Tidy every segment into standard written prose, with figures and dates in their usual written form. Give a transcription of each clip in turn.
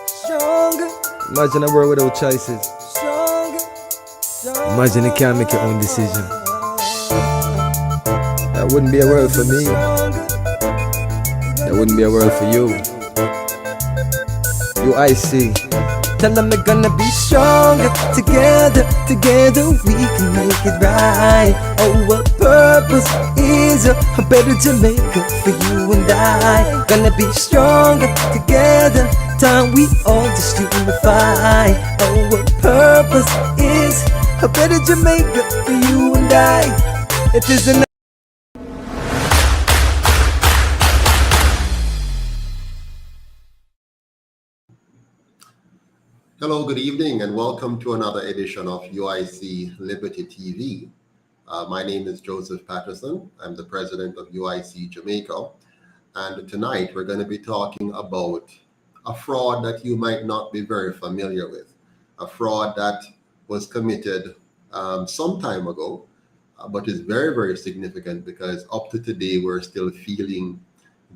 Stronger, Imagine a world without choices. stronger, Imagine you can't make your own decision. That wouldn't be a world for me. That wouldn't be a world for you. UIC. Tell them we're gonna be stronger. Together, together we can make it right. Our purpose is a better Jamaica for you and I. Gonna be stronger together. Time we all just unify. Our purpose is a better Jamaica for you and I. It is an Hello, good evening, and welcome to another edition of UIC Liberty TV. My name is Joseph Patterson. I'm the president of UIC Jamaica. And tonight we're going to be talking about a fraud that you might not be very familiar with. A fraud that was committed some time ago, but is very, very significant because up to today we're still feeling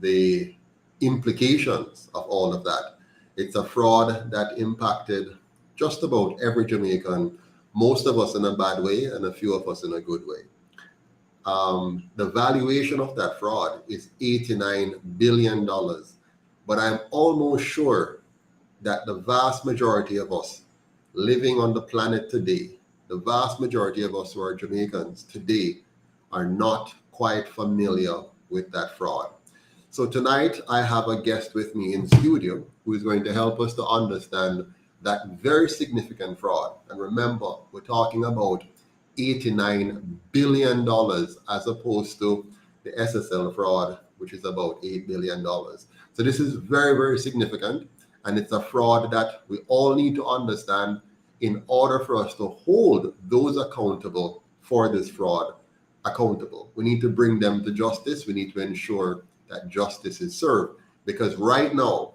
the implications of all of that. It's a fraud that impacted just about every Jamaican, most of us in a bad way and a few of us in a good way. The valuation of that fraud is $89 billion, but I'm almost sure that the vast majority of us living on the planet today, the vast majority of us who are Jamaicans today are not quite familiar with that fraud. So tonight I have a guest with me in studio who is going to help us to understand that very significant fraud. And remember, we're talking about $89 billion as opposed to the SSL fraud, which is about $8 billion. So this is very, very significant. And it's a fraud that we all need to understand in order for us to hold those accountable for this fraud accountable. We need to bring them to justice. We need to ensure that justice is served, because right now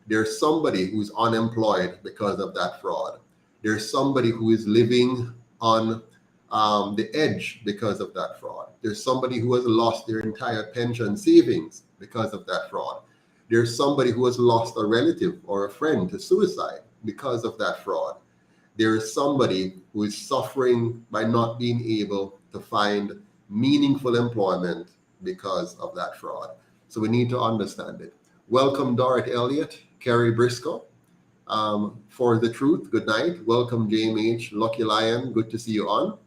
there's somebody who's unemployed because of that fraud. There's somebody who is living on the edge because of that fraud. There's somebody who has lost their entire pension savings because of that fraud. There's somebody who has lost a relative or a friend to suicide because of that fraud. There is somebody who is suffering by not being able to find meaningful employment because of that fraud. So we need to understand it. Welcome, Dorrit Elliott, Kerry Briscoe, for the truth. Good night. Welcome, Jamie H. Lucky Lion. Good to see you on.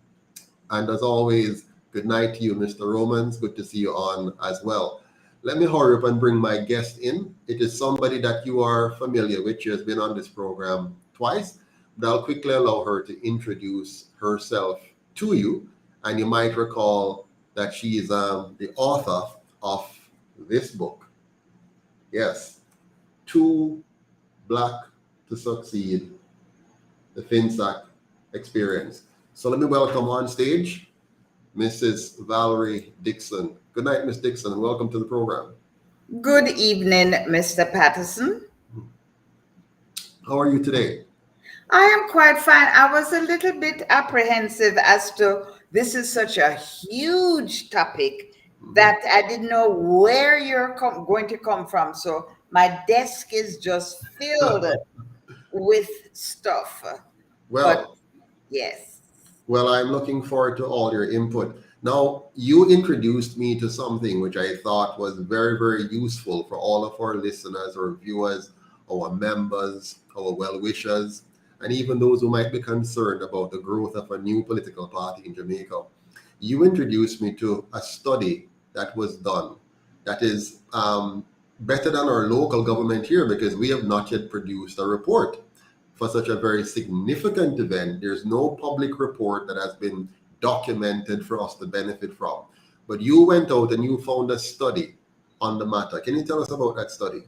And as always, good night to you, Mr. Romans. Good to see you on as well. Let me hurry up and bring my guest in. It is somebody that you are familiar with. She has been on this program twice, but I'll quickly allow her to introduce herself to you. And you might recall that she is the author of this book. Yes, Too Black to Succeed, the FinSAC Experience. So let me welcome on stage Mrs. Valerie Dixon. Good night, Ms. Dixon, and welcome to the program. Good evening, Mr. Patterson. How are you today? I am quite fine. I was a little bit apprehensive as to this is such a huge topic that I didn't know where you're going to come from. So my desk is just filled with stuff. Well, But yes. well, I'm looking forward to all your input. Now, you introduced me to something which I thought was very, very useful for all of our listeners, our viewers, our members, our well-wishers, and even those who might be concerned about the growth of a new political party in Jamaica. You introduced me to a study that was done that is better than our local government here, because we have not yet produced a report for such a very significant event. There's no public report that has been documented for us to benefit from. But you went out and you found a study on the matter. Can you tell us about that study?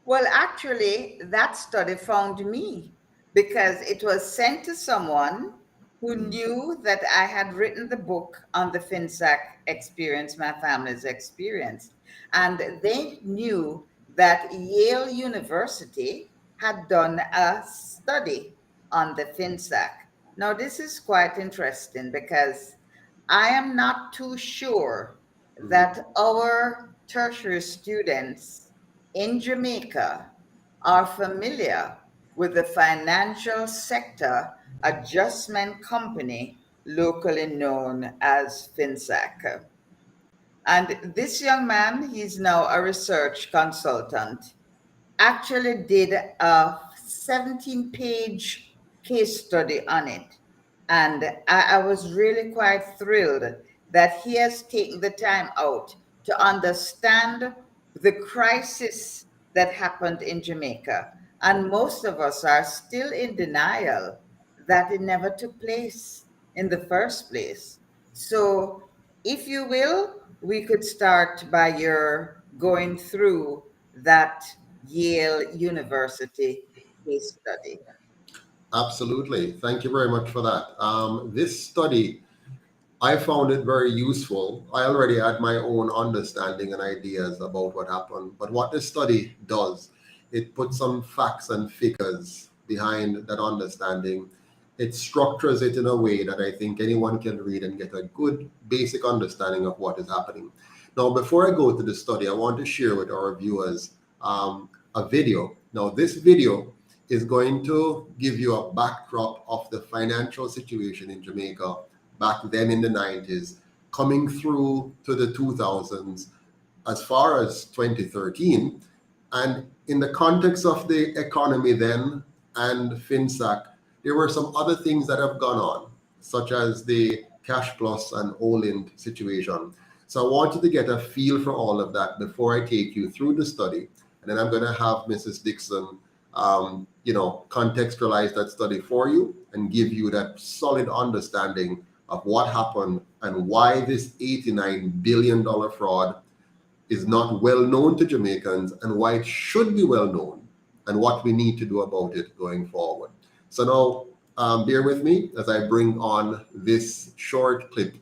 Well, actually, that study found me because it was sent to someone who knew that I had written the book on the FinSAC experience, my family's experience. And they knew that Yale University had done a study on the FinSAC. Now, this is quite interesting because I am not too sure that our tertiary students in Jamaica are familiar with the Financial Sector Adjustment Company, locally known as FinSAC. And this young man, he's now a research consultant, actually did a 17-page case study on it. And I was really quite thrilled that he has taken the time out to understand the crisis that happened in Jamaica. And most of us are still in denial that it never took place in the first place. So, if you will, we could start by your going through that Yale University case study. Absolutely. Thank you very much for that. This study, I found it very useful. I already had my own understanding and ideas about what happened, but what this study does, it puts some facts and figures behind that understanding. It structures it in a way that I think anyone can read and get a good basic understanding of what is happening. Now, before I go to the study, I want to share with our viewers a video. Now, this video is going to give you a backdrop of the financial situation in Jamaica back then in the 90s, coming through to the 2000s, as far as 2013. And in the context of the economy then and FinSAC, there were some other things that have gone on, such as the Cash Plus and Olint situation. So I wanted to get a feel for all of that before I take you through the study. And then I'm going to have Mrs. Dixon contextualize that study for you and give you that solid understanding of what happened and why this $89 billion fraud is not well known to Jamaicans and why it should be well known and what we need to do about it going forward. So now bear with me as I bring on this short clip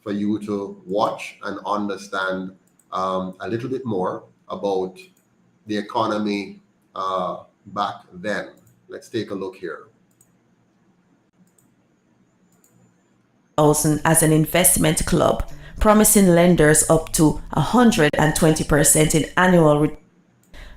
for you to watch and understand a little bit more about the economy back then. Let's take a look here. As an investment club, promising lenders up to 120% in annual return.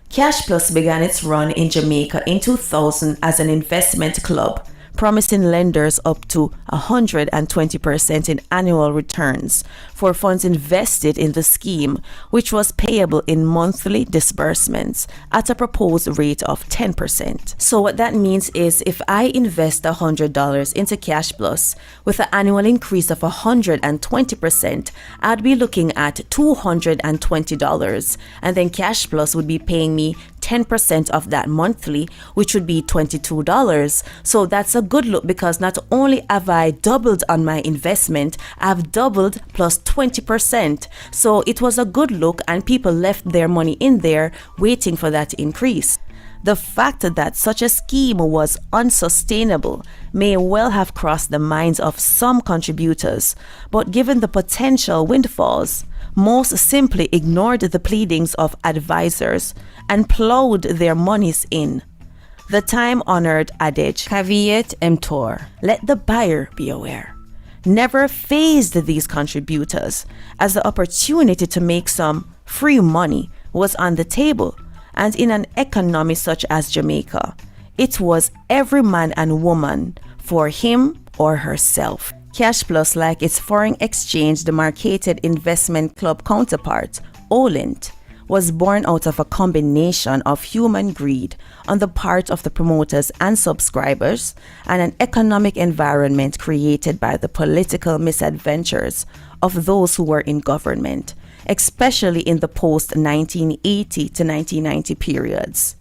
Cash Plus began its run in Jamaica in 2000 as an investment club, promising lenders up to 120% in annual returns for funds invested in the scheme, which was payable in monthly disbursements at a proposed rate of 10%. So what that means is if I invest $100 into Cash Plus with an annual increase of 120%, I'd be looking at $220, and then Cash Plus would be paying me 10% of that monthly, which would be $22. So that's a good look because not only have I doubled on my investment, I've doubled plus 20%. So it was a good look and people left their money in there waiting for that increase. The fact that such a scheme was unsustainable may well have crossed the minds of some contributors, but given the potential windfalls, most simply ignored the pleadings of advisors and plowed their monies in. The time-honored adage, caveat emptor, let the buyer be aware, never fazed these contributors, as the opportunity to make some free money was on the table. And in an economy such as Jamaica, it was every man and woman for him or herself. Cash Plus, like its foreign exchange demarcated investment club counterpart, Olint, was born out of a combination of human greed on the part of the promoters and subscribers and an economic environment created by the political misadventures of those who were in government, especially in the post-1980 to 1990 periods.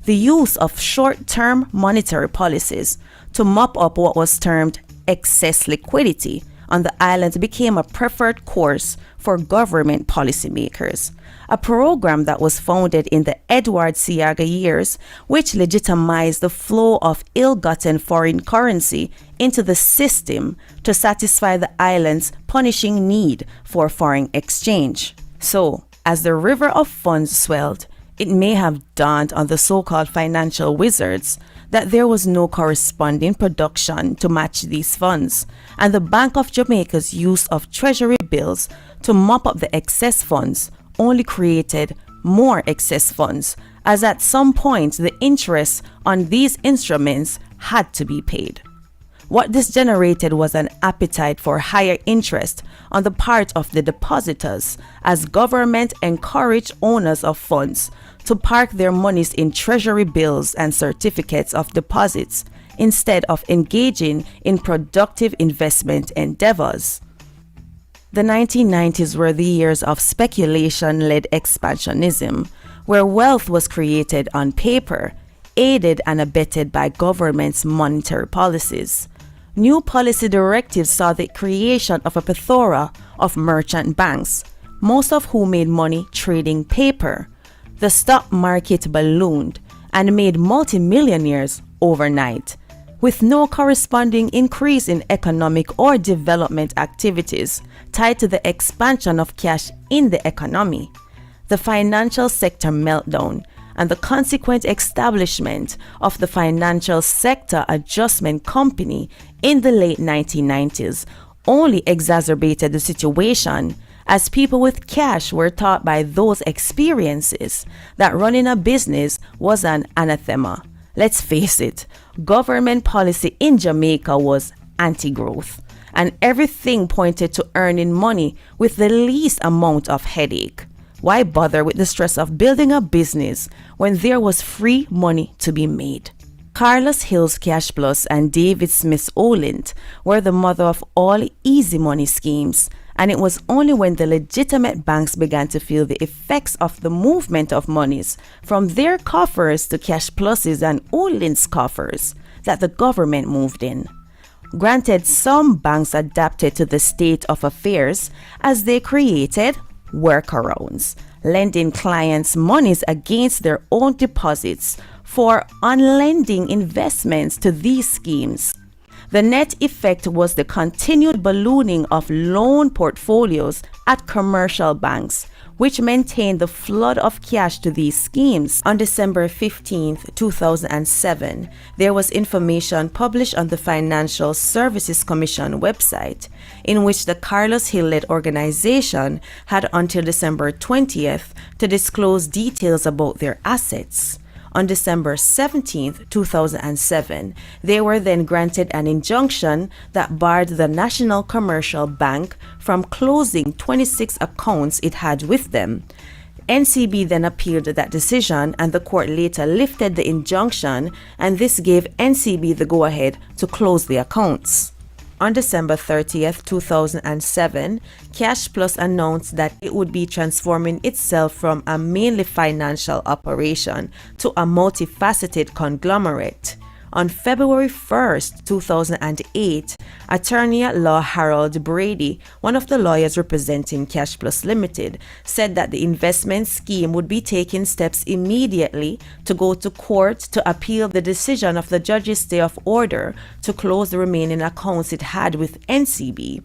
The use of short-term monetary policies to mop up what was termed excess liquidity on the island became a preferred course for government policymakers, a program that was founded in the Edward Seaga years, which legitimized the flow of ill-gotten foreign currency into the system to satisfy the island's punishing need for foreign exchange. So, as the river of funds swelled, it may have dawned on the so-called financial wizards that there was no corresponding production to match these funds, and the Bank of Jamaica's use of treasury bills to mop up the excess funds only created more excess funds, as at some point the interest on these instruments had to be paid. What this generated was an appetite for higher interest on the part of the depositors, as government encouraged owners of funds to park their monies in treasury bills and certificates of deposits instead of engaging in productive investment endeavors. The 1990s were the years of speculation-led expansionism, where wealth was created on paper, aided and abetted by government's monetary policies. New policy directives saw the creation of a plethora of merchant banks, most of whom made money trading paper. The stock market ballooned and made multimillionaires overnight, with no corresponding increase in economic or development activities tied to the expansion of cash in the economy. The financial sector meltdown and the consequent establishment of the Financial Sector Adjustment Company in the late 1990s only exacerbated the situation, as people with cash were taught by those experiences that running a business was an anathema. Let's face it, government policy in Jamaica was anti-growth, and everything pointed to earning money with the least amount of headache. Why bother with the stress of building a business when there was free money to be made? Carlos Hill's Cash Plus and David Smith's Olint were the mother of all easy money schemes, and it was only when the legitimate banks began to feel the effects of the movement of monies from their coffers to Cash Plus's and Olint's coffers that the government moved in. Granted, some banks adapted to the state of affairs as they created workarounds, lending clients monies against their own deposits for on-lending investments to these schemes. The net effect was the continued ballooning of loan portfolios at commercial banks, which maintained the flood of cash to these schemes. On December 15, 2007, there was information published on the Financial Services Commission website, in which the Carlos Hill-led organization had until December 20th to disclose details about their assets. On December 17, 2007, they were then granted an injunction that barred the National Commercial Bank from closing 26 accounts it had with them. NCB then appealed that decision, and the court later lifted the injunction, and this gave NCB the go-ahead to close the accounts. On December 30th, 2007, Cash Plus announced that it would be transforming itself from a mainly financial operation to a multifaceted conglomerate. On February 1st, 2008, attorney at law Harold Brady, one of the lawyers representing Cash Plus Limited, said that the investment scheme would be taking steps immediately to go to court to appeal the decision of the judge's stay of order to close the remaining accounts it had with NCB.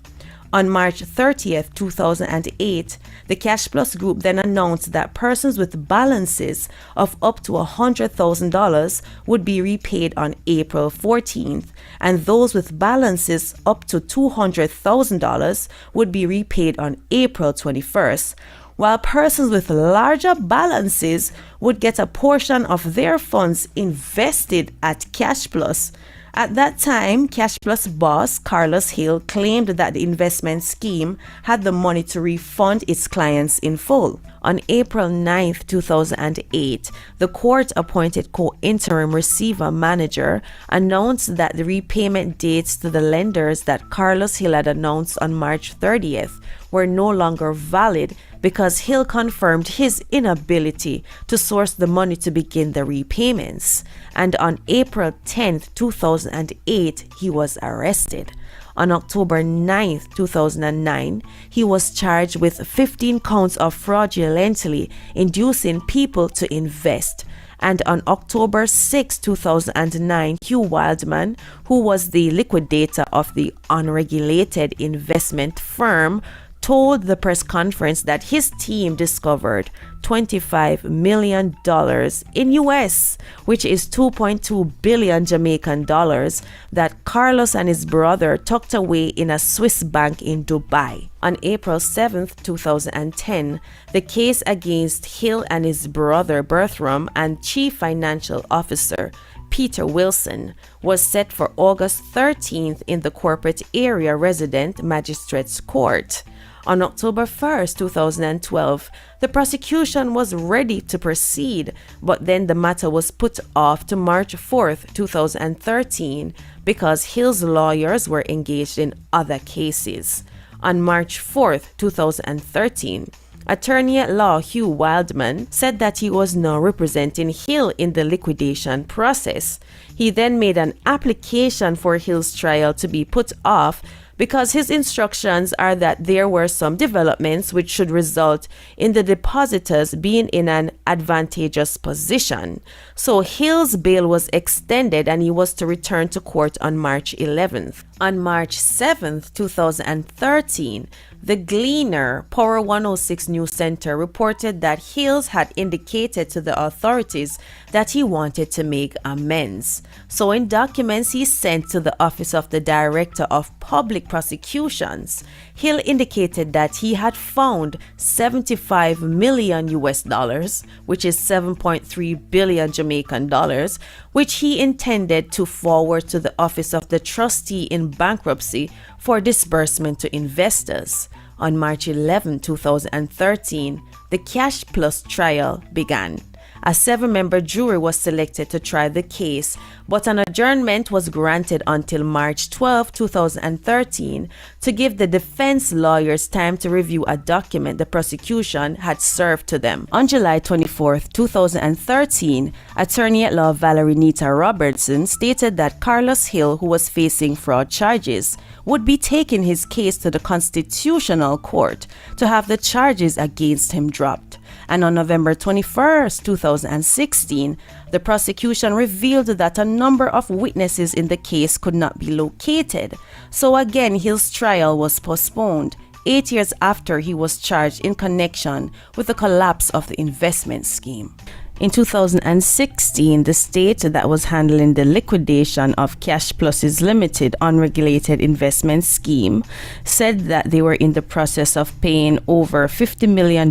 On March 30th, 2008, the Cash Plus Group then announced that persons with balances of up to $100,000 would be repaid on April 14th, and those with balances up to $200,000 would be repaid on April 21st, while persons with larger balances would get a portion of their funds invested at Cash Plus. At that time, Cash Plus boss Carlos Hill claimed that the investment scheme had the money to refund its clients in full. On April 9, 2008, the court-appointed co-interim receiver manager announced that the repayment dates to the lenders that Carlos Hill had announced on March 30th were no longer valid because Hill confirmed his inability to source the money to begin the repayments. And on April 10, 2008, he was arrested. On October 9, 2009, he was charged with 15 counts of fraudulently inducing people to invest. And on October 6, 2009, Hugh Wildman, who was the liquidator of the unregulated investment firm, told the press conference that his team discovered $25 million in US, which is 2.2 billion Jamaican dollars, that Carlos and his brother tucked away in a Swiss bank in Dubai. On April 7, 2010, the case against Hill and his brother Bertram and Chief Financial Officer Peter Wilson was set for August 13th in the Corporate Area Resident Magistrates Court. On October 1st, 2012, the prosecution was ready to proceed, but then the matter was put off to March 4th, 2013, because Hill's lawyers were engaged in other cases. On March 4th, 2013, Attorney at Law Hugh Wildman said that he was now representing Hill in the liquidation process. He then made an application for Hill's trial to be put off because his instructions are that there were some developments which should result in the depositors being in an advantageous position. So Hill's bail was extended and he was to return to court on March 11th. On March 7th, 2013, the Gleaner Power 106 News Center reported that Hills had indicated to the authorities that he wanted to make amends. So in documents he sent to the Office of the Director of Public Prosecutions, Hill indicated that he had found 75 million US dollars, which is 7.3 billion Jamaican dollars, which he intended to forward to the Office of the Trustee in bankruptcy for disbursement to investors. On March 11, 2013, the Cash Plus trial began. A 7-member jury was selected to try the case, but an adjournment was granted until March 12, 2013 to give the defense lawyers time to review a document the prosecution had served to them. On July 24, 2013, Attorney at Law Valerie Nita Robertson stated that Carlos Hill, who was facing fraud charges, would be taking his case to the Constitutional Court to have the charges against him dropped. And on November 21, 2016, the prosecution revealed that a number of witnesses in the case could not be located. So again, Hill's trial was postponed 8 years after he was charged in connection with the collapse of the investment scheme. In 2016, the state that was handling the liquidation of Cash Plus's limited unregulated investment scheme said that they were in the process of paying over $50 million,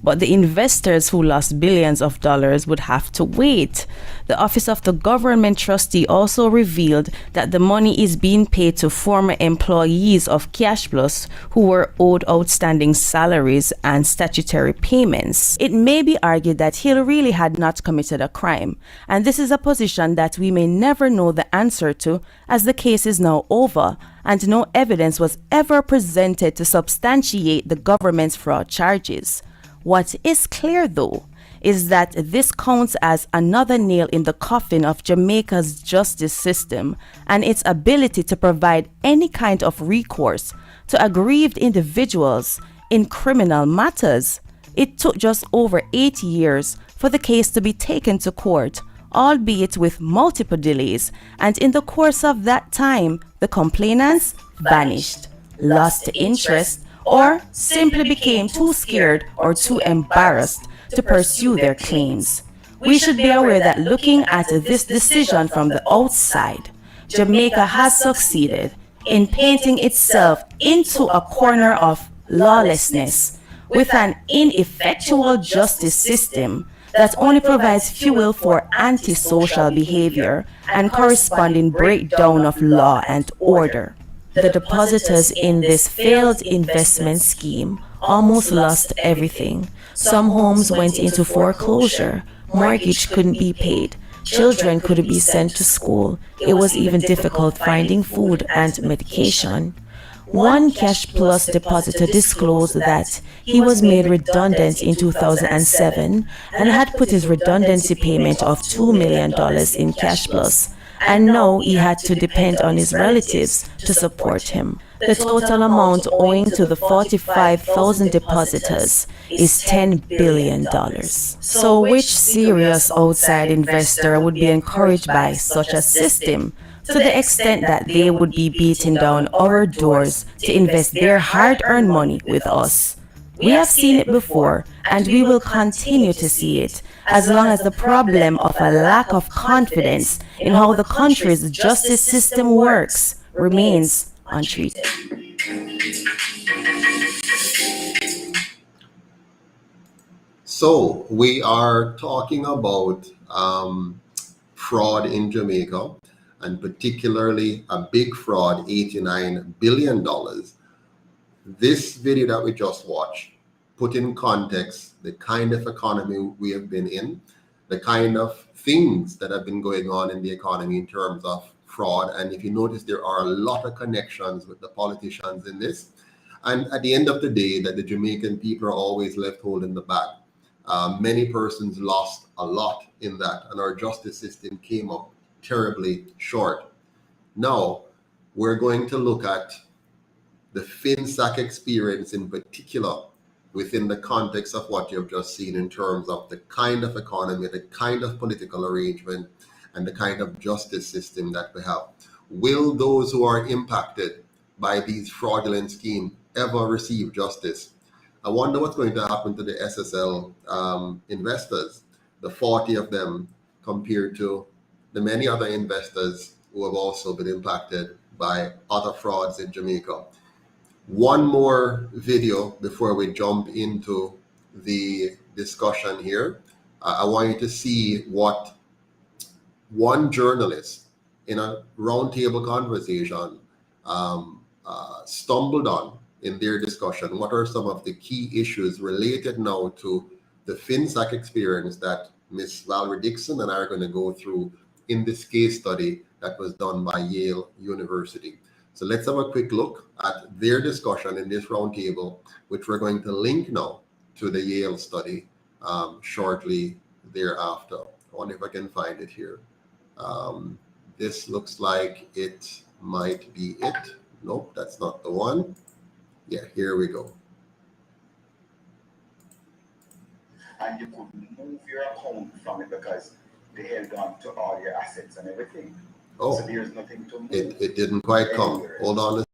but the investors who lost billions of dollars would have to wait. The Office of the Government Trustee also revealed that the money is being paid to former employees of Cash Plus who were owed outstanding salaries and statutory payments. It may be argued that Hill really had not committed a crime, and this is a position that we may never know the answer to, as the case is now over and no evidence was ever presented to substantiate the government's fraud charges. What is clear, though, is that this counts as another nail in the coffin of Jamaica's justice system and its ability to provide any kind of recourse to aggrieved individuals in criminal matters. It took just over 8 years for the case to be taken to court, albeit with multiple delays, and in the course of that time, the complainants vanished, lost interest, or simply became too scared or too embarrassed to pursue their claims. We should be aware that looking at this decision from the outside, Jamaica has succeeded in painting itself into a corner of lawlessness with an ineffectual justice system that only provides fuel for antisocial behavior and corresponding breakdown of law and order. The depositors in this failed investment scheme almost lost everything. Some homes went into foreclosure, mortgage couldn't be paid, children couldn't be sent to school. It was even difficult finding food and medication. One Cash Plus depositor disclosed that he was made redundant in 2007 and had put his redundancy payment of $2 million in Cash Plus, and now he had to depend on his relatives to support him. The total amount owing to the 45,000 depositors is $10 billion. So which serious outside investor would be encouraged by such a system to the extent that they would be beating down our doors to invest their hard-earned money with us. We have seen it before, and we will continue to see it, as long as the problem of a lack of confidence in how the country's justice system works remains untreated. So we are talking about fraud in Jamaica, and particularly a big fraud, $89 billion. This video that we just watched put in context the kind of economy we have been in, the kind of things that have been going on in the economy in terms of fraud. And if you notice, there are a lot of connections with the politicians in this. And at the end of the day, that the Jamaican people are always left holding the bag. Many persons lost a lot in that, and our justice system came up terribly short. Now, we're going to look at the FinSAC experience in particular within the context of what you've just seen in terms of the kind of economy, the kind of political arrangement, and the kind of justice system that we have. Will those who are impacted by these fraudulent schemes ever receive justice? I wonder what's going to happen to the SSL investors, the 40 of them, compared to the many other investors who have also been impacted by other frauds in Jamaica. One more video before we jump into the discussion here. I want you to see what one journalist in a roundtable conversation stumbled on in their discussion. What are some of the key issues related now to the FinSAC experience that Ms. Valerie Dixon and I are going to go through in this case study that was done by Yale University. So let's have a quick look at their discussion in this roundtable, which we're going to link now to the Yale study shortly thereafter. I wonder if I can find it here. This looks like it might be it. Nope, that's not the one. Yeah, here we go. And you could move your account from it because they held on to all your assets and everything. Oh, so there's nothing to move. It didn't quite come. Anywhere. Hold on.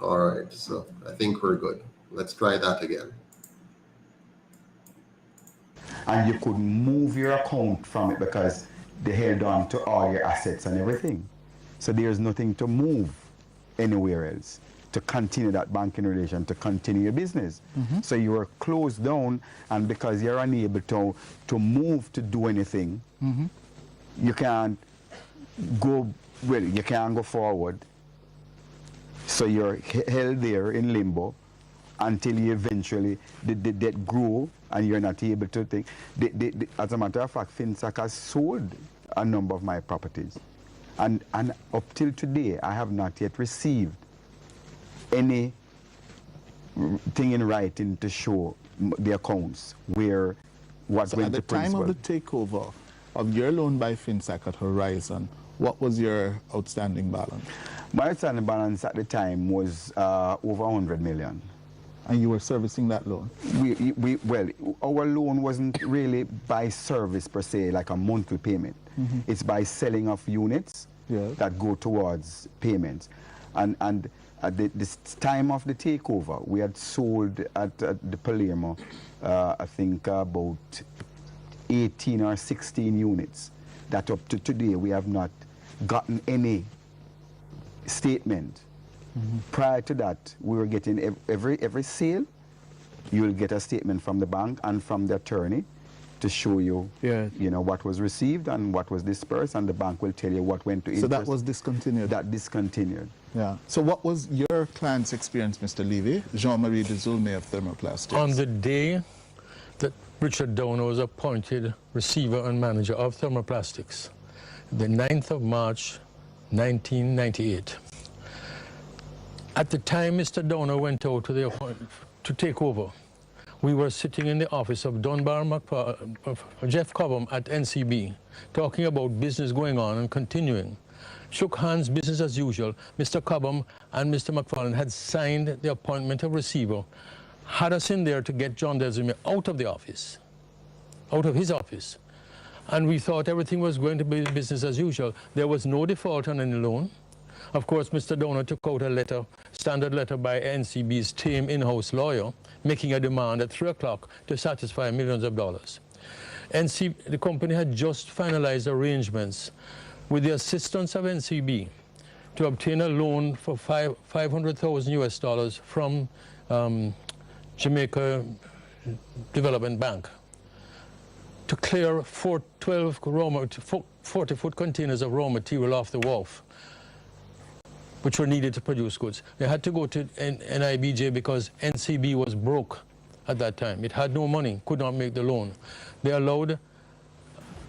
All right, so I think we're good. Let's try that again. And you could move your account from it because they held on to all your assets and everything. So there's nothing to move anywhere else to continue that banking relation, to continue your business. So you are closed down, and because you're unable to move to do anything, you can't go, well, you can't go forward. So you're held there in limbo until you eventually, the debt grow and you're not able to think. As a matter of fact, FinSAC has sold a number of my properties. And up till today, I have not yet received any thing in writing to show the accounts where what so went to principal. At the time of the takeover of your loan by FinSAC at Horizon, what was your outstanding balance? My outstanding balance at the time was over 100 million. And you were servicing that loan? Well, our loan wasn't really by service per se, like a monthly payment. It's by selling of units that go towards payments. And at this time of the takeover, we had sold at the Palermo, I think about 18 or 16 units. That up to today, we have not gotten any statement. Prior to that, we were getting every sale, you will get a statement from the bank and from the attorney to show you, you know, what was received and what was dispersed, and the bank will tell you what went to interest. So that was discontinued? That discontinued. Yeah. So what was your client's experience, Mr. Levy, Jean-Marie Dezulme of Thermoplastics? On the day that Richard Downer was appointed receiver and manager of Thermoplastics, the 9th of March, 1998. At the time Mr. Downer went out to take over, we were sitting in the office of Jeff Cobham at NCB, talking about business going on and continuing. Shook hands, business as usual. Mr. Cobham and Mr. McFarlane had signed the appointment of receiver, had us in there to get John Desumé out of the office, out of his office. And we thought everything was going to be business as usual. There was no default on any loan. Of course, Mr. Donor took out a letter, standard letter by NCB's team in-house lawyer, making a demand at 3 o'clock to satisfy millions of dollars. The company had just finalized arrangements with the assistance of NCB to obtain a loan for $500,000 from Jamaica Development Bank to clear 40-foot containers of raw material off the wharf, which were needed to produce goods. They had to go to NIBJ because NCB was broke at that time. It had no money, could not make the loan. They allowed,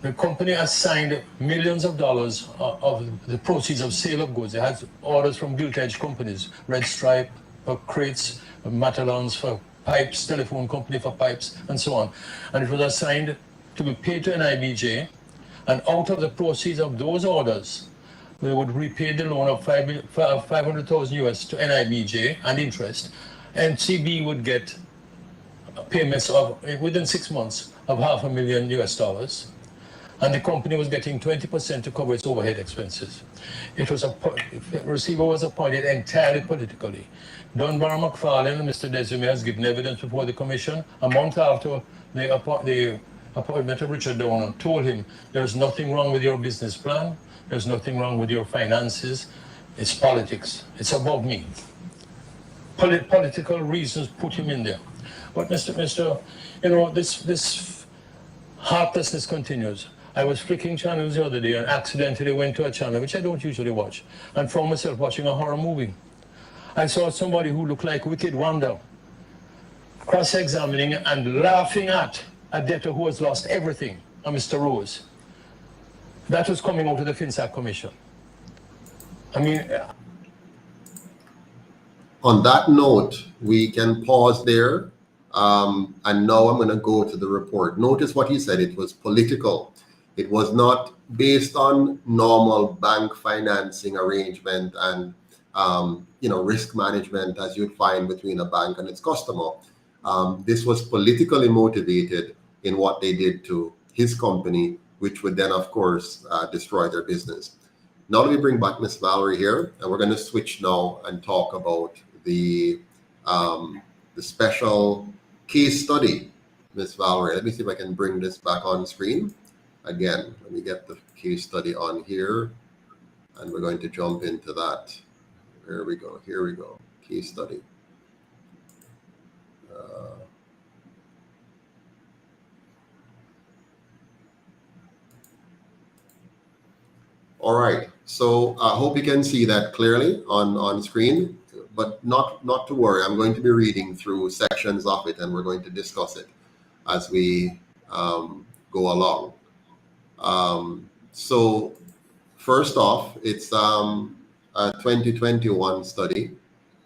the company assigned millions of dollars of the proceeds of sale of goods. They had orders from gilt-edge companies, Red Stripe for crates, Matalons for pipes, telephone company for pipes, and so on. And it was assigned to be paid to NIBJ, and out of the proceeds of those orders, they would repay the loan of $500,000 to NIBJ and interest. NCB would get payments of, within 6 months, of $500,000, and the company was getting 20% to cover its overhead expenses. The receiver was appointed entirely politically. Dunbar McFarlane and Mr. Desumé has given evidence before the commission. A month after the appointment of Richard Donor, told him, there's nothing wrong with your business plan, there's nothing wrong with your finances, it's politics, it's above me. Political reasons put him in there. But this heartlessness continues. I was flicking channels the other day and accidentally went to a channel which I don't usually watch and found myself watching a horror movie. I saw somebody who looked like Wicked Wanda cross-examining and laughing at a debtor who has lost everything, a Mr. Rose. That was coming out of the FinSAC Commission. I mean... On that note, we can pause there. And now I'm going to go to the report. Notice what he said. It was political. It was not based on normal bank financing arrangement and risk management as you'd find between a bank and its customer. This was politically motivated in what they did to his company, which would then, of course, destroy their business. Now let me bring back Miss Valerie here, and we're going to switch now and talk about the special case study. Miss Valerie, let me see if I can bring this back on screen. Again, let me get the case study on here, and we're going to jump into that. Here we go. Here we go. Case study. All right. So I hope you can see that clearly on screen, but not to worry. I'm going to be reading through sections of it, and we're going to discuss it as we go along. So first off, it's a 2021 study,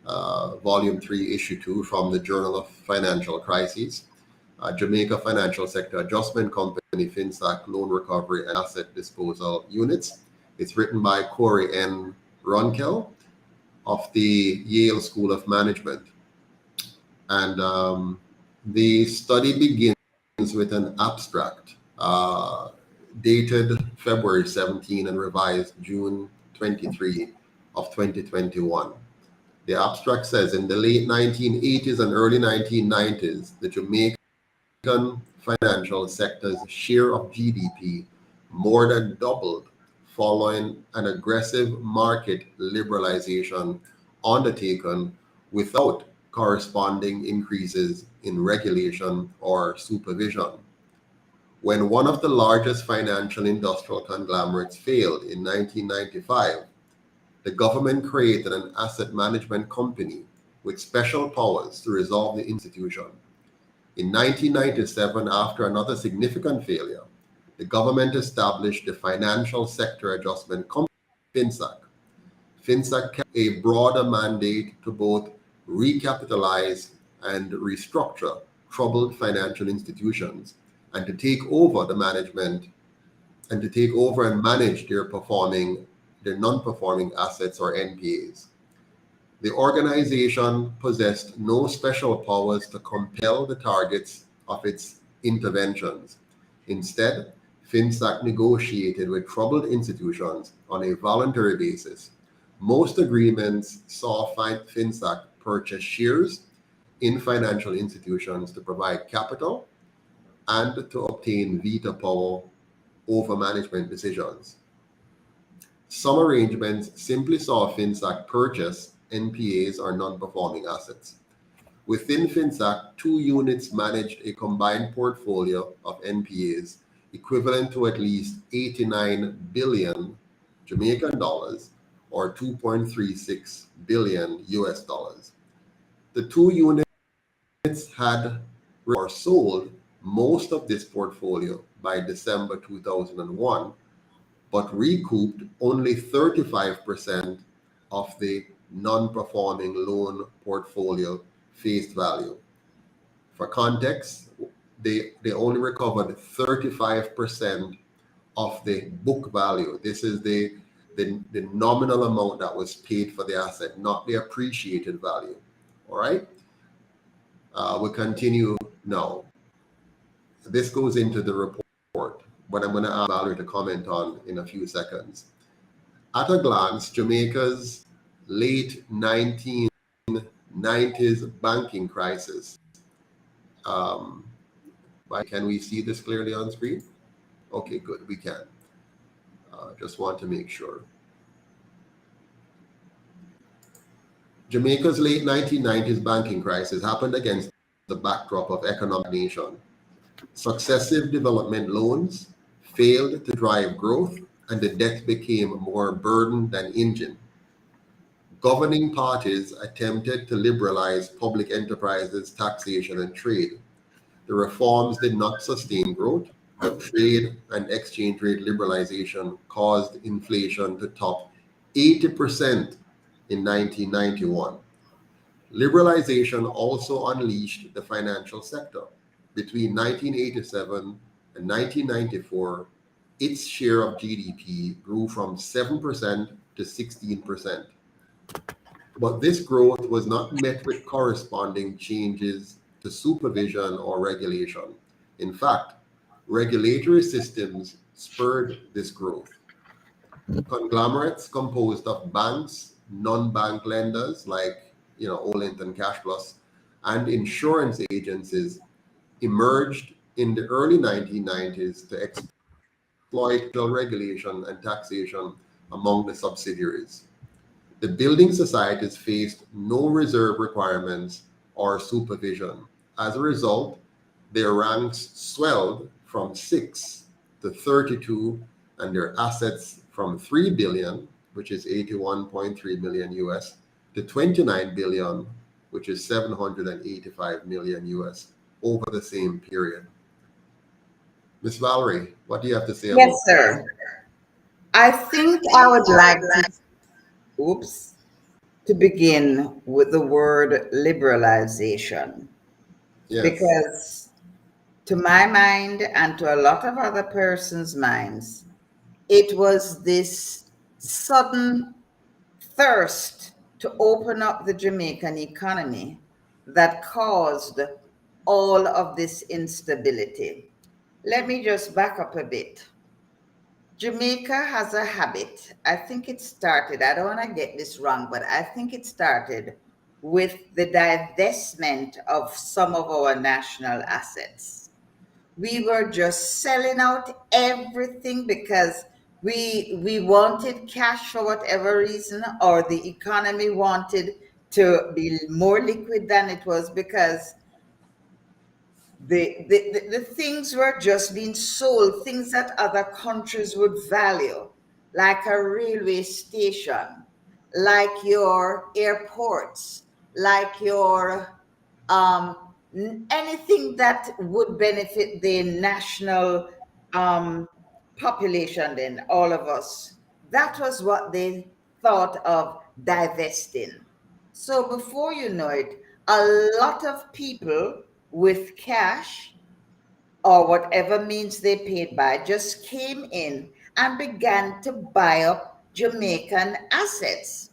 Volume 3, Issue 2 from the Journal of Financial Crises, Jamaica Financial Sector Adjustment Company, FinSAC Loan Recovery and Asset Disposal Units. It's written by Corey N. Runkel of the Yale School of Management. And the study begins with an abstract dated February 17 and revised June 23 of 2021. The abstract says, in the late 1980s and early 1990s, the Jamaican financial sector's share of GDP more than doubled following an aggressive market liberalization undertaken without corresponding increases in regulation or supervision. When one of the largest financial industrial conglomerates failed in 1995, the government created an asset management company with special powers to resolve the institution. In 1997, after another significant failure, the government established the Financial Sector Adjustment Company, FinSAC. FinSAC kept a broader mandate to both recapitalize and restructure troubled financial institutions and to take over the management and to take over and manage their non-performing assets or NPAs. The organization possessed no special powers to compel the targets of its interventions. Instead, FinSAC negotiated with troubled institutions on a voluntary basis. Most agreements saw FinSAC purchase shares in financial institutions to provide capital and to obtain veto power over management decisions. Some arrangements simply saw FinSAC purchase NPAs or non-performing assets. Within FinSAC, 2 units managed a combined portfolio of NPAs equivalent to at least 89 billion Jamaican dollars or 2.36 billion US dollars. The 2 units had or sold most of this portfolio by December 2001, but recouped only 35% of the non-performing loan portfolio face value. For context, they only recovered 35% of the book value. This is the nominal amount that was paid for the asset, not the appreciated value. All right? We'll continue now. This goes into the report, but I'm going to ask Valerie to comment on in a few seconds. At a glance, Jamaica's late 1990s banking crisis. Can we see this clearly on screen? Okay, good, we can. Just want to make sure. Jamaica's late 1990s banking crisis happened against the backdrop of economic stagnation. Successive development loans failed to drive growth, and the debt became more burden than engine. Governing parties attempted to liberalize public enterprises, taxation, and trade. The reforms did not sustain growth. The trade and exchange rate liberalization caused inflation to top 80% in 1991. Liberalization also unleashed the financial sector. Between 1987 and 1994, its share of GDP grew from 7% to 16%. But this growth was not met with corresponding changes to supervision or regulation. In fact, regulatory systems spurred this growth. Conglomerates composed of banks, non-bank lenders like Olent and Cash Plus, and insurance agencies emerged in the early 1990s to exploit regulation and taxation among the subsidiaries. The building societies faced no reserve requirements or supervision. As a result, their ranks swelled from 6 to 32, and their assets from 3 billion, which is 81.3 million US, to 29 billion, which is 785 million US, over the same period. Miss Valerie, what do you have to say about Yes, sir. I think I would like to begin with the word liberalization. Yes. Because to my mind and to a lot of other persons' minds, it was this sudden thirst to open up the Jamaican economy that caused all of this instability. Let me just back up a bit. Jamaica has a habit. I think it started, I don't want to get this wrong, but I think it started with the divestment of some of our national assets. We were just selling out everything because we wanted cash for whatever reason, or the economy wanted to be more liquid than it was, because the things were just being sold, things that other countries would value, like a railway station, like your airports, like your anything that would benefit the national population, then all of us. That was what they thought of divesting. So before you know it, a lot of people with cash or whatever means they paid by, just came in and began to buy up Jamaican assets.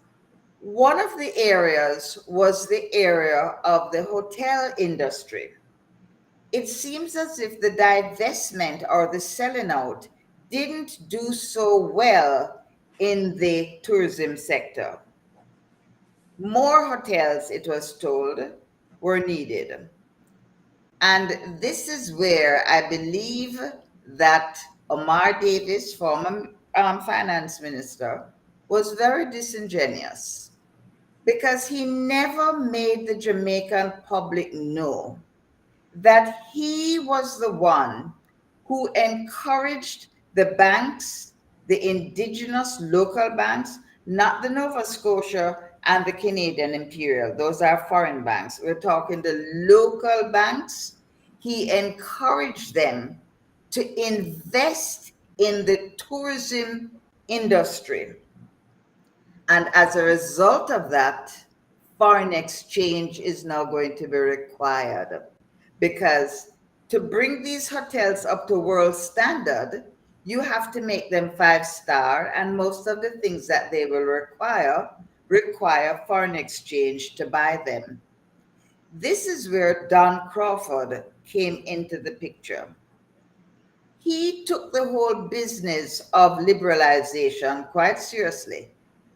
One of the areas was the area of the hotel industry. It seems as if the divestment or the selling out didn't do so well in the tourism sector. More hotels, it was told, were needed. And this is where I believe that Omar Davis, former finance minister, was very disingenuous because he never made the Jamaican public know that he was the one who encouraged the banks, the indigenous local banks, not the Nova Scotia and the Canadian Imperial. Those are foreign banks. We're talking the local banks. He encouraged them to invest in the tourism industry. And as a result of that, foreign exchange is now going to be required, because to bring these hotels up to world standard, you have to make them 5-star, and most of the things that they will require foreign exchange to buy them. This is where Don Crawford came into the picture. He took the whole business of liberalization quite seriously,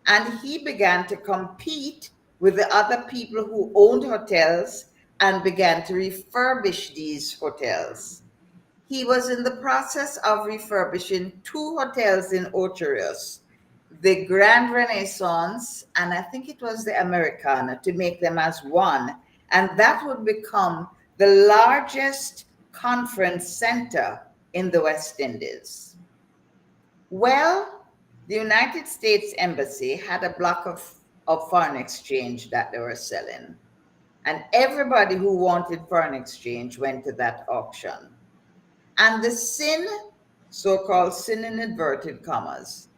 and he began to compete with the other people who owned hotels and began to refurbish these hotels. He was in the process of refurbishing 2 hotels in Ocherius, the Grand Renaissance, and I think it was the Americana, to make them as one. And that would become the largest conference center in the West Indies. Well, the United States Embassy had a block of foreign exchange that they were selling. And everybody who wanted foreign exchange went to that auction. And the sin, so-called sin in inverted commas,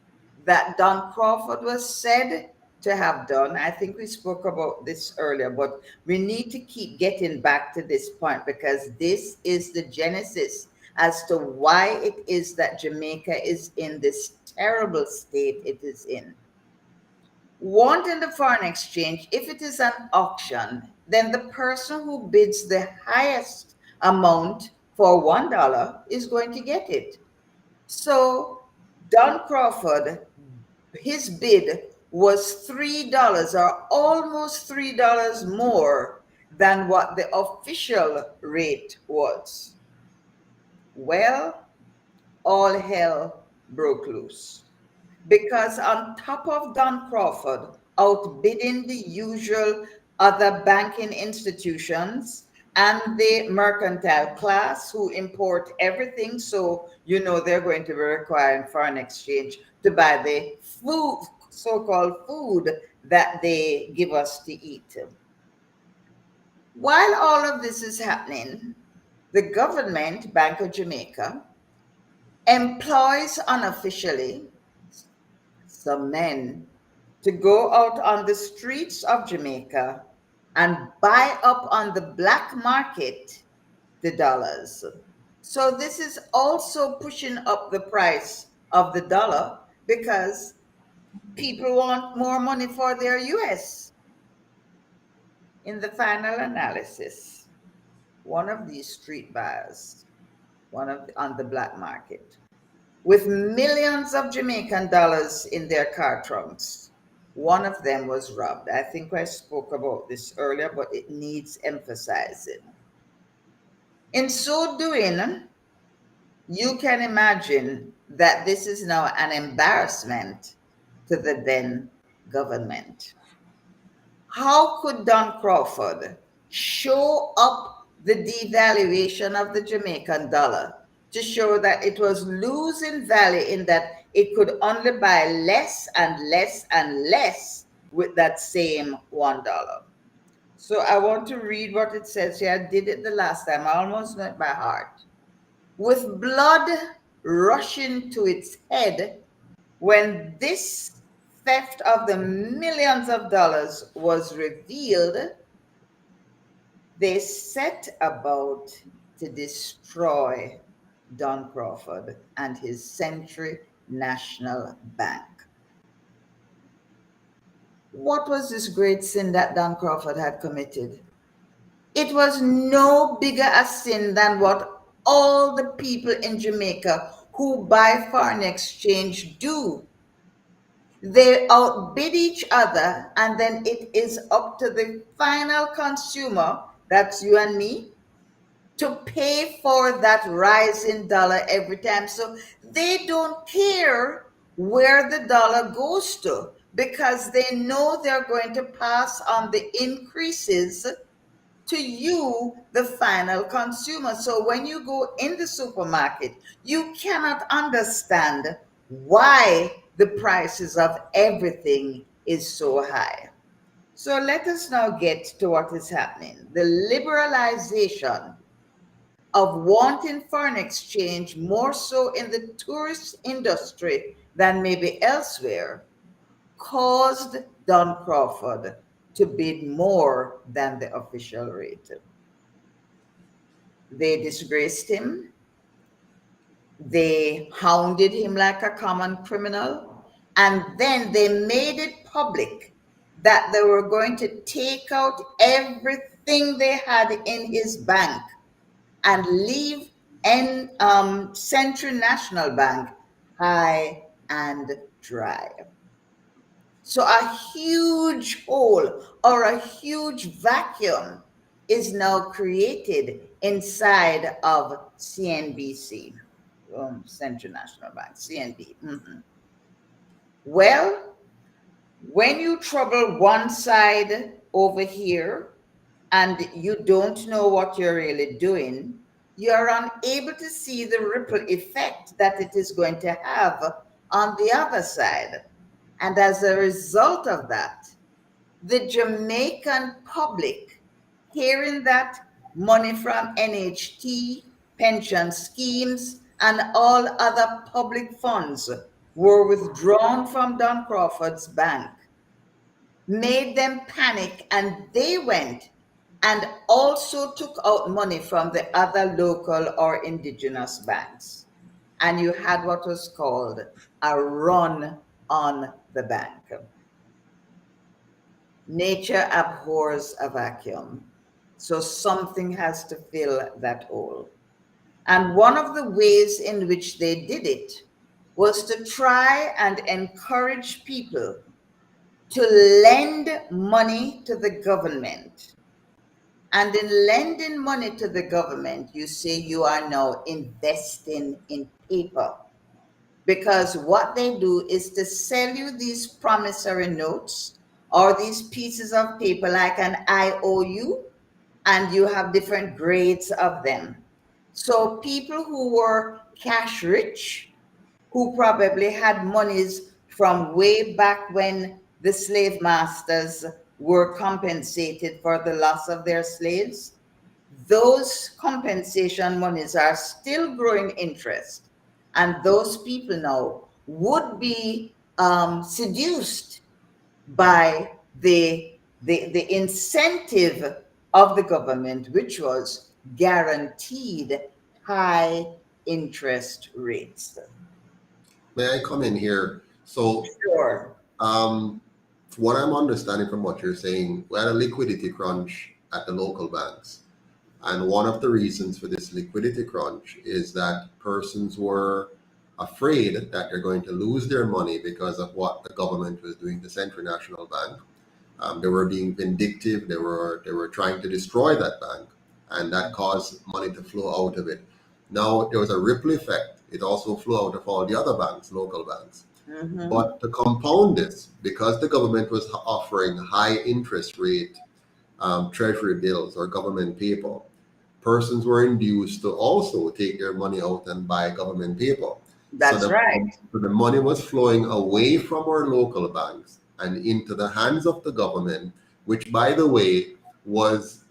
that Don Crawford was said to have done, I think we spoke about this earlier, but we need to keep getting back to this point, because this is the genesis as to why it is that Jamaica is in this terrible state it is in. Wanting the foreign exchange, if it is an auction, then the person who bids the highest amount for $1 is going to get it. So Don Crawford, his bid was $3 or almost $3 more than what the official rate was. Well, all hell broke loose, because on top of Don Crawford outbidding the usual other banking institutions and the mercantile class who import everything, so you know they're going to be requiring foreign exchange to buy the food, so-called food that they give us to eat. While all of this is happening, the government, Bank of Jamaica, employs unofficially some men to go out on the streets of Jamaica and buy up on the black market the dollars. So this is also pushing up the price of the dollar, because people want more money for their US. In the final analysis, one of these street buyers, on the black market, with millions of Jamaican dollars in their car trunks, one of them was robbed. I think I spoke about this earlier, but it needs emphasizing. In so doing, you can imagine that this is now an embarrassment to the then government. How could Don Crawford show up the devaluation of the Jamaican dollar to show that it was losing value, in that it could only buy less and less and less with that same $1? So I want to read what it says here. I did it the last time. I almost know it by heart. With blood rushing to its head, when this theft of the millions of dollars was revealed, they set about to destroy Don Crawford and his Century National Bank. What was this great sin that Don Crawford had committed? It was no bigger a sin than what all the people in Jamaica who buy foreign exchange do. They outbid each other, and then it is up to the final consumer, that's you and me, to pay for that rising dollar every time. So they don't care where the dollar goes to, because they know they're going to pass on the increases to you, the final consumer. So when you go in the supermarket, you cannot understand why the prices of everything is so high. So let us now get to what is happening. The liberalization of wanting foreign exchange more so in the tourist industry than maybe elsewhere caused Don Crawford to bid more than the official rate. They disgraced him. They hounded him like a common criminal. And then they made it public that they were going to take out everything they had in his bank and leave Central National Bank high and dry. So a huge hole or a huge vacuum is now created inside of CNBC, Central National Bank, CNB. Well, when you trouble one side over here and you don't know what you're really doing, you're unable to see the ripple effect that it is going to have on the other side. And as a result of that, the Jamaican public, hearing that money from NHT, pension schemes, and all other public funds were withdrawn from Don Crawford's bank, made them panic, and they went and also took out money from the other local or indigenous banks. And you had what was called a run on the bank. Nature abhors a vacuum, so something has to fill that hole. And one of the ways in which they did it was to try and encourage people to lend money to the government. And in lending money to the government, you say you are now investing in paper. Because what they do is to sell you these promissory notes or these pieces of paper like an IOU, and you have different grades of them. So people who were cash rich, who probably had monies from way back when the slave masters were compensated for the loss of their slaves, those compensation monies are still growing interest. And those people now would be seduced by the incentive of the government, which was guaranteed high interest rates. May I come in here? So, Sure. what I'm understanding from what you're saying, we had a liquidity crunch at the local banks. And one of the reasons for this liquidity crunch is that persons were afraid that they're going to lose their money because of what the government was doing to Central National Bank. They were being vindictive. They were trying to destroy that bank, and that caused money to flow out of it. Now there was a ripple effect. It also flew out of all the other banks, local banks. But to compound this, because the government was offering high interest rate treasury bills or government paper, persons were induced to also take their money out and buy government paper. That's right. So the money was flowing away from our local banks and into the hands of the government, which, by the way, was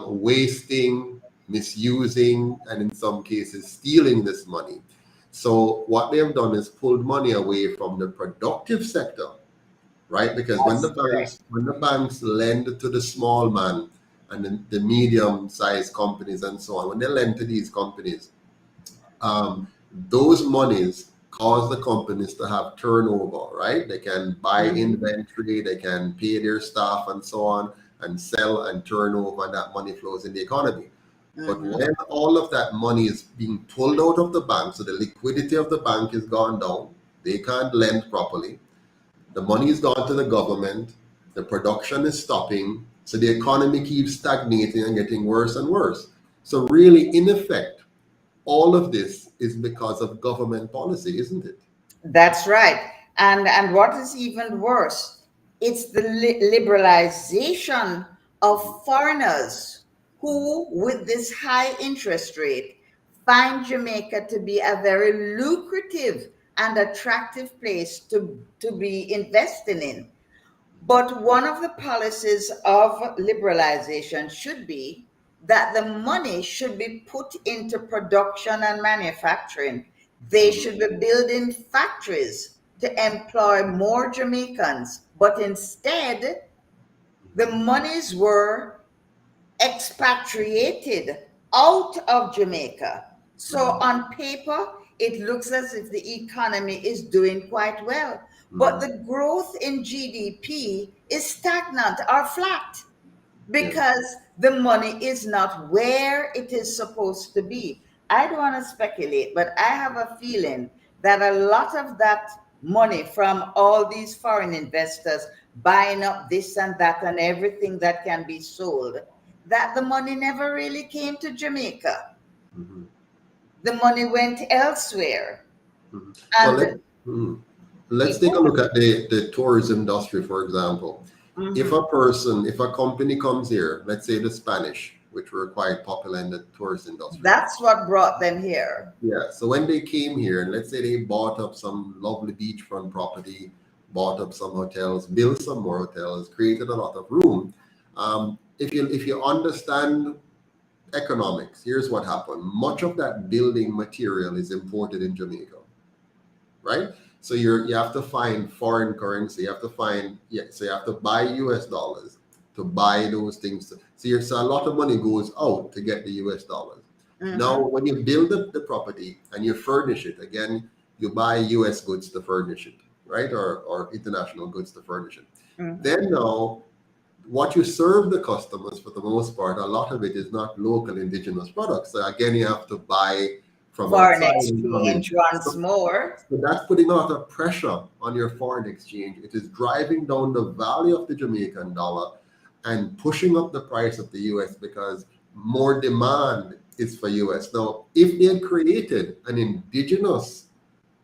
wasting, misusing, and in some cases stealing this money. So what they have done is pulled money away from the productive sector, right? Because when the banks lend to the small man and the medium-sized companies and so on, when they lend to these companies, those monies cause the companies to have turnover, right? They can buy inventory, they can pay their staff and so on, and sell and turn over, and that money flows in the economy. But when all of that money is being pulled out of the bank, so the liquidity of the bank is gone down, they can't lend properly, the money is gone to the government, the production is stopping, so the economy keeps stagnating and getting worse and worse. So really, in effect, all of this is because of government policy, isn't it? That's right. And what is even worse, it's the liberalization of foreigners who, with this high interest rate, find Jamaica to be a very lucrative and attractive place to be investing in. But one of the policies of liberalization should be that the money should be put into production and manufacturing. They should be building factories to employ more Jamaicans, but instead, the monies were expatriated out of Jamaica. So on paper, it looks as if the economy is doing quite well, but the growth in GDP is stagnant or flat because the money is not where it is supposed to be. I don't want to speculate, but I have a feeling that a lot of that money from all these foreign investors buying up this and that and everything that can be sold, that the money never really came to Jamaica. The money went elsewhere. And well, let's take a look at the tourism industry, for example. If a company comes here, let's say the Spanish, which were quite popular in the tourist industry. That's what brought them here. Yeah, so when they came here, and let's say they bought up some lovely beachfront property, bought up some hotels, built some more hotels, created a lot of room. If you understand economics, here's what happened. Much of that building material is imported in Jamaica, right? So you have to find foreign currency. You have to find so you have to buy US dollars to buy those things. So a lot of money goes out to get the US dollars. Now, when you build the property and you furnish it, again, you buy US goods to furnish it, right? Or international goods to furnish it. Then now, what you serve the customers, for the most part, a lot of it is not local indigenous products. So again, you have to buy from foreign outside. exchange once more. So that's putting a lot of pressure on your foreign exchange. It is driving down the value of the Jamaican dollar and pushing up the price of the US because more demand is for US. Now, if they had created an indigenous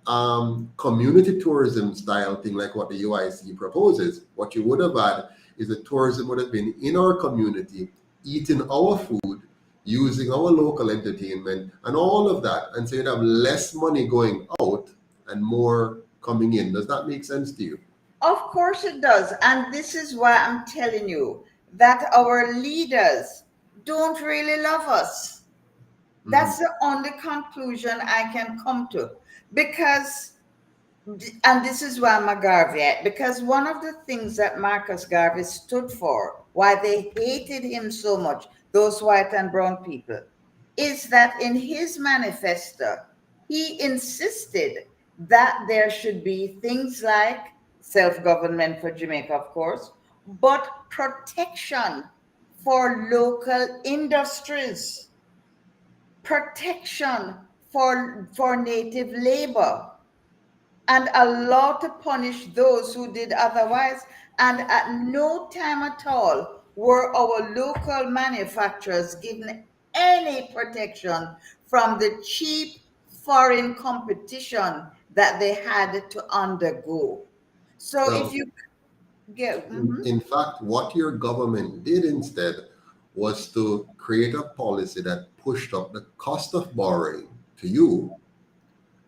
community tourism style thing like what the UIC proposes, what you would have had is the tourism would have been in our community, eating our food, using our local entertainment and all of that. And so you'd have less money going out and more coming in. Does that make sense to you? Of course it does. And this is why I'm telling you that our leaders don't really love us. That's the only conclusion I can come to. Because, and this is why I'm a Garveyite, because one of the things that Marcus Garvey stood for, why they hated him so much, those white and brown people, is that in his manifesto, he insisted that there should be things like self-government for Jamaica, of course, but protection for local industries, protection for native labor, and a law to punish those who did otherwise. And at no time at all were our local manufacturers given any protection from the cheap foreign competition that they had to undergo. So if you get... In fact, what your government did instead was to create a policy that pushed up the cost of borrowing to you.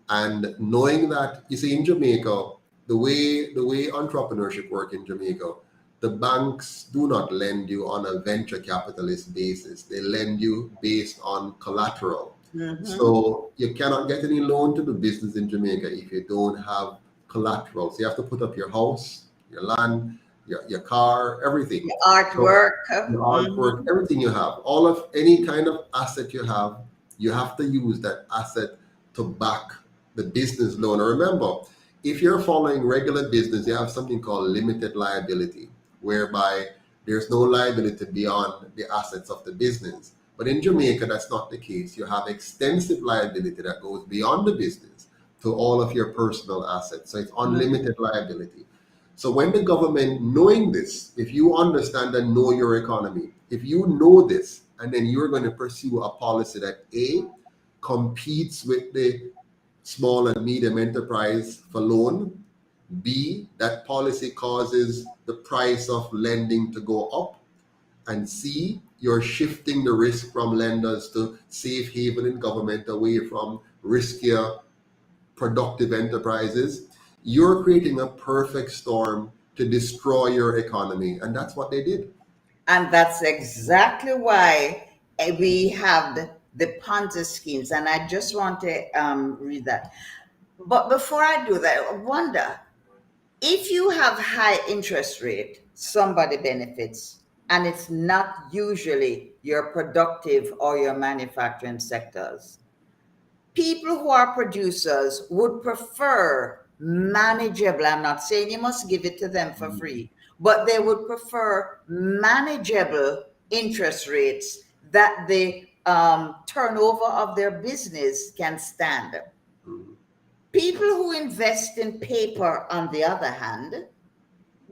And knowing that, you see, in Jamaica, the way entrepreneurship works in Jamaica, the banks do not lend you on a venture capitalist basis. They lend you based on collateral. So you cannot get any loan to do business in Jamaica if you don't have collateral. So you have to put up your house, your land, your car, everything. The artwork. So your artwork, everything you have, all of any kind of asset you have to use that asset to back the business loan. Remember, if you're following regular business, you have something called limited liability, whereby there's no liability beyond the assets of the business. But in Jamaica, that's not the case. You have extensive liability that goes beyond the business to all of your personal assets. So it's unlimited liability. So when the government, knowing this, if you understand and know your economy, if you know this, and then you're going to pursue a policy that A, competes with the small and medium enterprise for loan, B, that policy causes the price of lending to go up, and C, you're shifting the risk from lenders to safe haven in government away from riskier productive enterprises, you're creating a perfect storm to destroy your economy. And that's what they did. And that's exactly why we have the Ponzi schemes. And I just want to read that. But before I do that, I wonder, if you have high interest rate, somebody benefits, and it's not usually your productive or your manufacturing sectors. People who are producers would prefer manageable, I'm not saying you must give it to them for free, but they would prefer manageable interest rates that the turnover of their business can stand. People who invest in paper, on the other hand,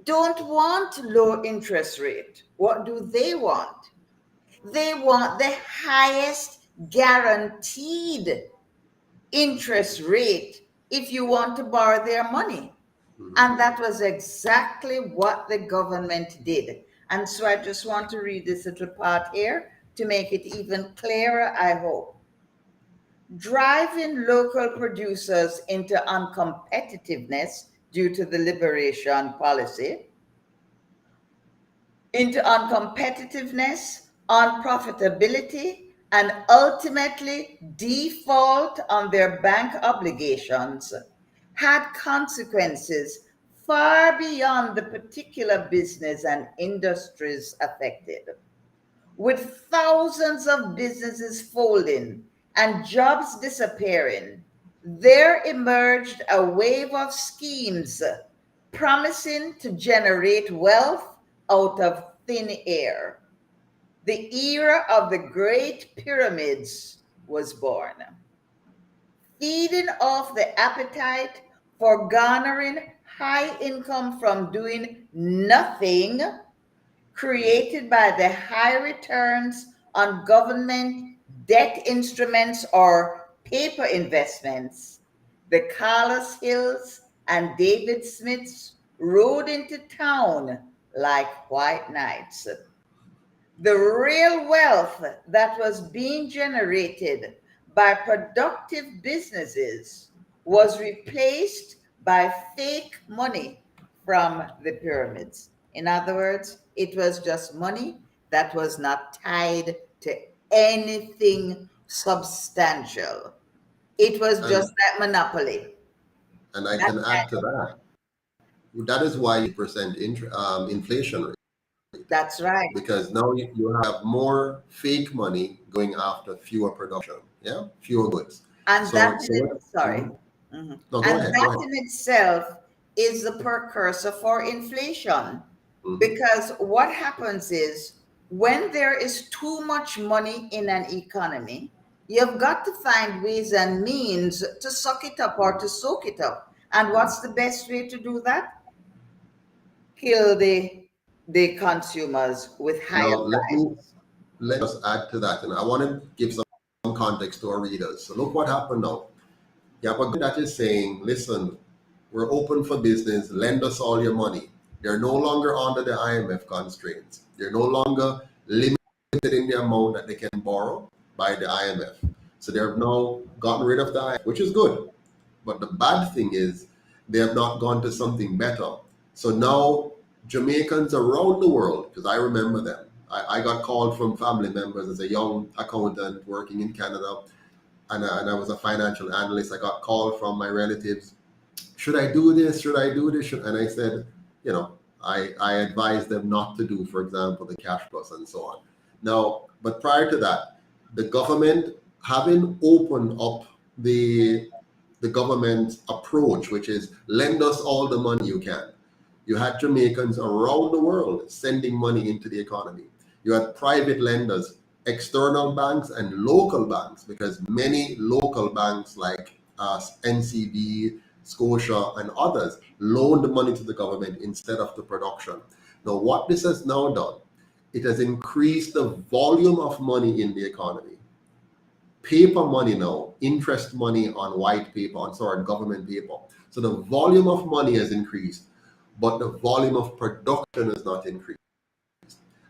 don't want low interest rate. What do they want? They want the highest guaranteed interest rate if you want to borrow their money. And that was exactly what the government did. And so I just want to read this little part here to make it even clearer, I hope. Driving local producers into uncompetitiveness due to the liberation policy, into uncompetitiveness, unprofitability, and ultimately default on their bank obligations, had consequences far beyond the particular business and industries affected. With thousands of businesses folding and jobs disappearing, there emerged a wave of schemes promising to generate wealth out of thin air. The era of the Great Pyramids was born. Feeding off the appetite for garnering high income from doing nothing, created by the high returns on government debt instruments or paper investments, the Carlos Hills and David Smiths rode into town like white knights. The real wealth that was being generated by productive businesses was replaced by fake money from the pyramids. In other words, it was just money that was not tied to anything substantial. It was just that monopoly. And I can add to that. That is why 8% inflation rate. That's right. Because now you have more fake money going after fewer production, fewer goods. And So- that so in what- sorry. No, go And ahead, that go ahead. in itself is the precursor for inflation. Because what happens is, when there is too much money in an economy, you've got to find ways and means to suck it up or to soak it up. And what's the best way to do that? Kill the consumers with higher Now, prices. let us add to that. And I want to give some context to our readers. So look what happened now. You have a guy that is saying, listen, we're open for business, lend us all your money. They're no longer under the IMF constraints. They're no longer limited in the amount that they can borrow by the IMF. So they've now gotten rid of the IMF, which is good. But the bad thing is they have not gone to something better. So now Jamaicans around the world, because I remember them, I got called from family members as a young accountant working in Canada, and I was a financial analyst. I got called from my relatives, should I do this? Should I do this? And I said, I advise them not to do, for example, the cash plus and so on. Now, but prior to that, the government having opened up the government approach, which is lend us all the money you can. You had Jamaicans around the world sending money into the economy. You had private lenders, external banks and local banks, because many local banks like NCB, Scotia, and others loaned money to the government instead of the production. Now, what this has now done, it has increased the volume of money in the economy. Paper money now, interest money on white paper, on government paper. So the volume of money has increased, but the volume of production has not increased.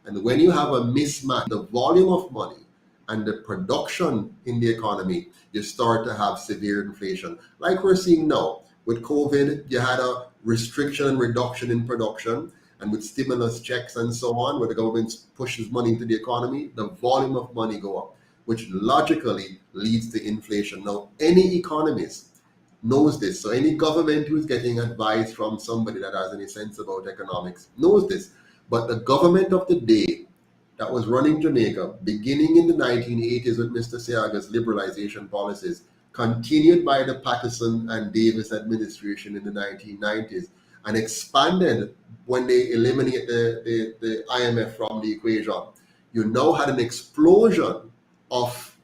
And when you have a mismatch, the volume of money and the production in the economy, you start to have severe inflation. Like we're seeing now, with COVID, you had a restriction and reduction in production, and with stimulus checks and so on, where the government pushes money into the economy, the volume of money go up, which logically leads to inflation. Now, any economist knows this. So any government who's getting advice from somebody that has any sense about economics knows this. But the government of the day that was running Jamaica, beginning in the 1980s with Mr. Seaga's liberalization policies, continued by the Patterson and Davis administration in the 1990s, and expanded when they eliminated the IMF from the equation. You now had an explosion of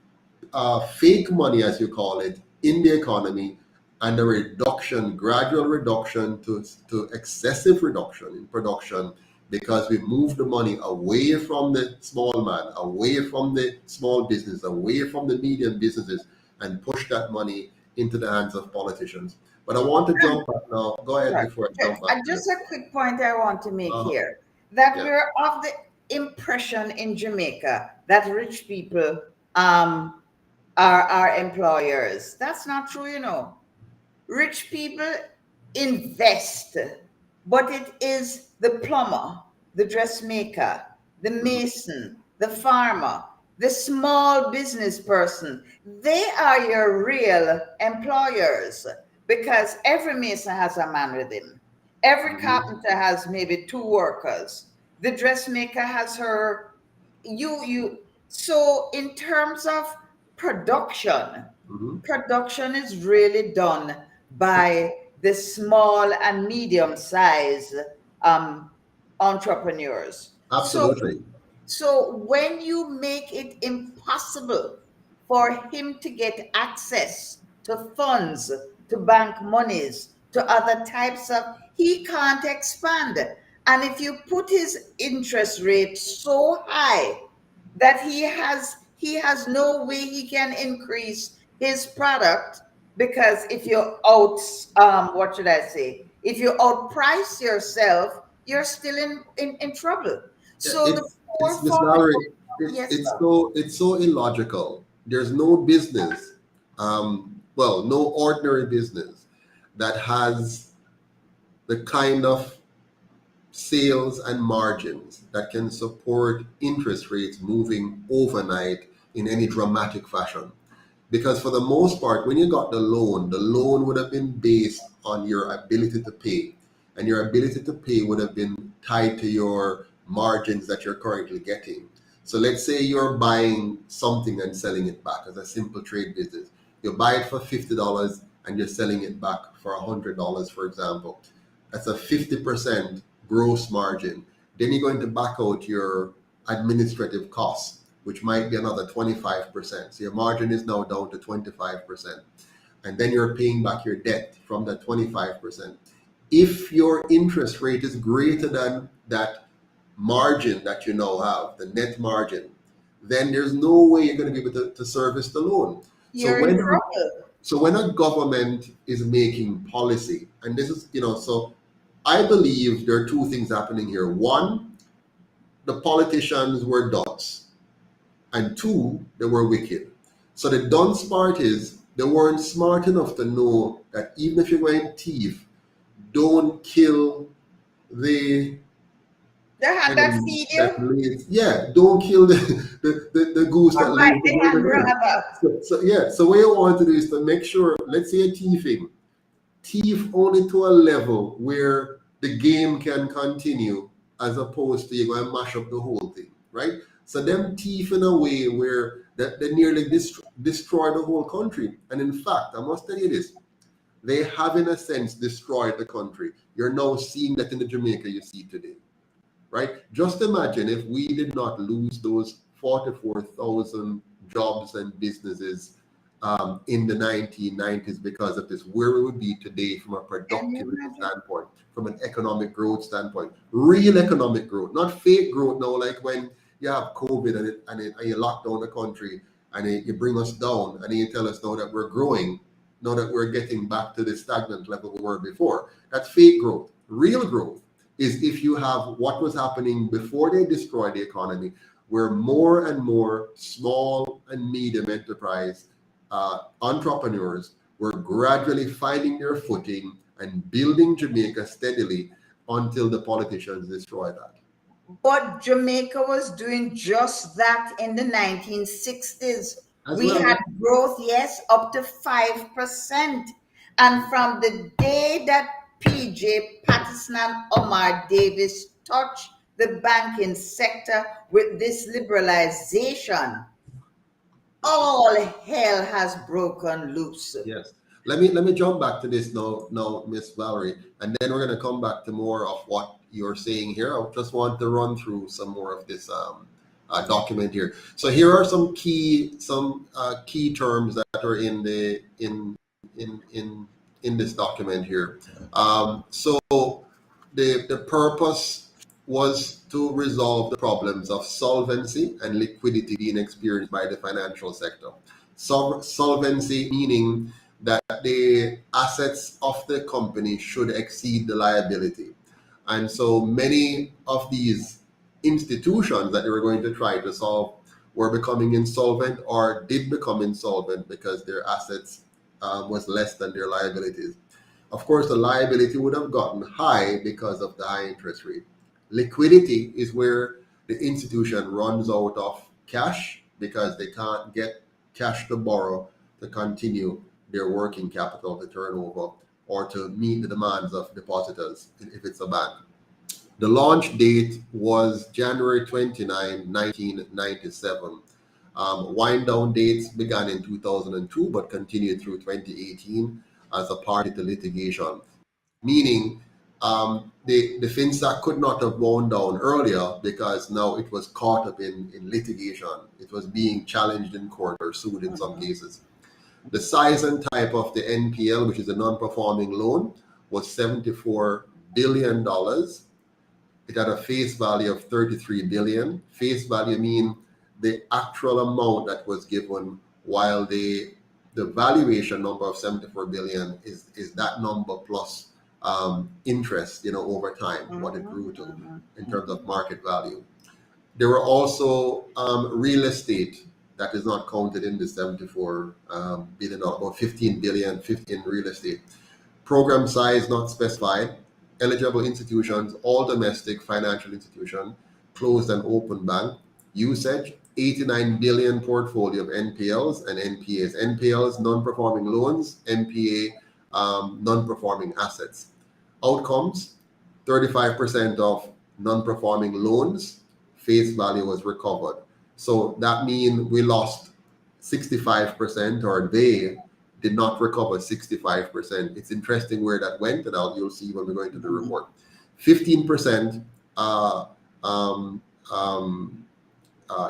fake money, as you call it, in the economy, and a reduction, gradual reduction to excessive reduction in production, because we moved the money away from the small man, away from the small business, away from the medium businesses, and pushed that money into the hands of politicians. But I want to jump back now. Go ahead before I jump back. Just a quick point I want to make here, that we're of the impression in Jamaica that rich people are employers. That's not true, you know. Rich people invest, but it is the plumber, the dressmaker, the mason, the farmer, the small business person. They are your real employers, because every mason has a man with him. Every carpenter has maybe 2 workers. The dressmaker has her, So in terms of production, production is really done by the small and medium-sized entrepreneurs. Absolutely. So when you make it impossible for him to get access to funds, to bank monies, to other types of, he can't expand. And if you put his interest rate so high that he has no way he can increase his product, because if you if you outprice yourself, you're still in trouble. So it's so illogical. There's no business, no ordinary business that has the kind of sales and margins that can support interest rates moving overnight in any dramatic fashion. Because for the most part, when you got the loan would have been based on your ability to pay, and your ability to pay would have been tied to your margins that you're currently getting. So let's say you're buying something and selling it back as a simple trade business. You buy it for $50 and you're selling it back for $100, for example. That's a 50% gross margin. Then you're going to back out your administrative costs, which might be another 25%. So your margin is now down to 25%. And then you're paying back your debt from that 25%. If your interest rate is greater than that margin that you now have, the net margin, then there's no way you're going to be able to service the loan. So when a government is making policy, and this is, so I believe there are 2 things happening here. 1, the politicians were dunce, and 2, they were wicked. So the dunce part is they weren't smart enough to know that even if you're going thief, don't kill the that feed you. Don't kill the goose that lays the egg. So what you want to do is to make sure, let's say you're thieving, thief only to a level where the game can continue as opposed to you go and mash up the whole thing, right? So them thief in a way where they nearly destroy the whole country. And in fact, I must tell you this, they have in a sense destroyed the country. You're now seeing that in the Jamaica you see today, right? Just imagine if we did not lose those 44,000 jobs and businesses in the 1990s because of this, where we would be today from a productivity standpoint, from an economic growth standpoint, real economic growth, not fake growth now, like when you have COVID and you lock down the country and you bring us down and you tell us now that we're growing, now that we're getting back to the stagnant level we were before. That's fake growth. Real growth is if you have what was happening before they destroyed the economy, where more and more small and medium enterprise entrepreneurs were gradually finding their footing and building Jamaica steadily until the politicians destroyed that. But Jamaica was doing just that in the 1960s. We had growth, yes, up to 5%. And from the day that PJ Patterson and Omar Davis touched the banking sector with this liberalization, all hell has broken loose. Yes. Let me jump back to this now, Miss Valerie, and then we're going to come back to more of what you're saying here. I just want to run through some more of this document here. So here are some key terms that are in this document here. So the purpose was to resolve the problems of solvency and liquidity being experienced by the financial sector. Solvency meaning that the assets of the company should exceed the liability. And so many of these institutions that they were going to try to solve were becoming insolvent or did become insolvent because their assets was less than their liabilities. Of course, the liability would have gotten high because of the high interest rate. Liquidity is where the institution runs out of cash because they can't get cash to borrow to continue their working capital to turn over or to meet the demands of depositors if it's a bank. The launch date was January 29, 1997. Wind down dates began in 2002 but continued through 2018 as a party to litigation, meaning the FinSAC could not have wound down earlier because now it was caught up in litigation. It was being challenged in court or sued in some cases. The size and type of the NPL, which is a non-performing loan, was $74 billion. It had a face value of 33 billion. Face value mean the actual amount that was given, while the valuation number of 74 billion is that number plus interest, over time, what it grew to in terms of market value. There were also real estate that is not counted in the 74 billion, about 15 billion, 15 real estate. Program size not specified. Eligible institutions, all domestic financial institutions, closed and open bank. Usage, 89 billion portfolio of NPLs and NPAs. NPLs, non-performing loans, NPA, non-performing assets. Outcomes, 35% of non-performing loans, face value was recovered. So that means we lost 65%, or they did not recover 65%. It's interesting where that went, and you'll see when we go into the report. 15%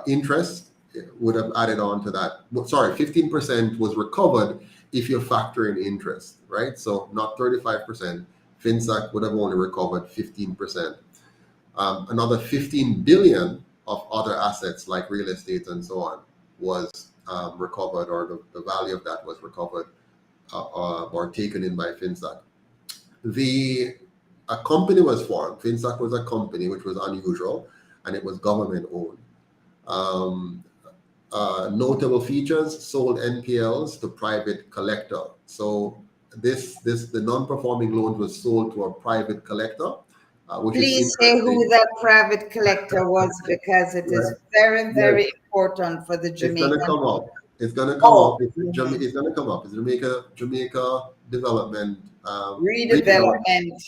interest would have added on to that. Sorry, 15% was recovered if you factor in interest, right? So not 35%. FinSAC would have only recovered 15%. Another 15 billion of other assets like real estate and so on was recovered, or the value of that was recovered or taken in by FinSAC. A company was formed. FinSAC was a company, which was unusual, and it was government owned. Notable features: sold NPLs to private collector. So the non-performing loans was sold to a private collector. Please say who that private collector was, because it is very, very important for the Jamaican. It's gonna come up. It's gonna come up. It's Jamaica Development. Redevelopment.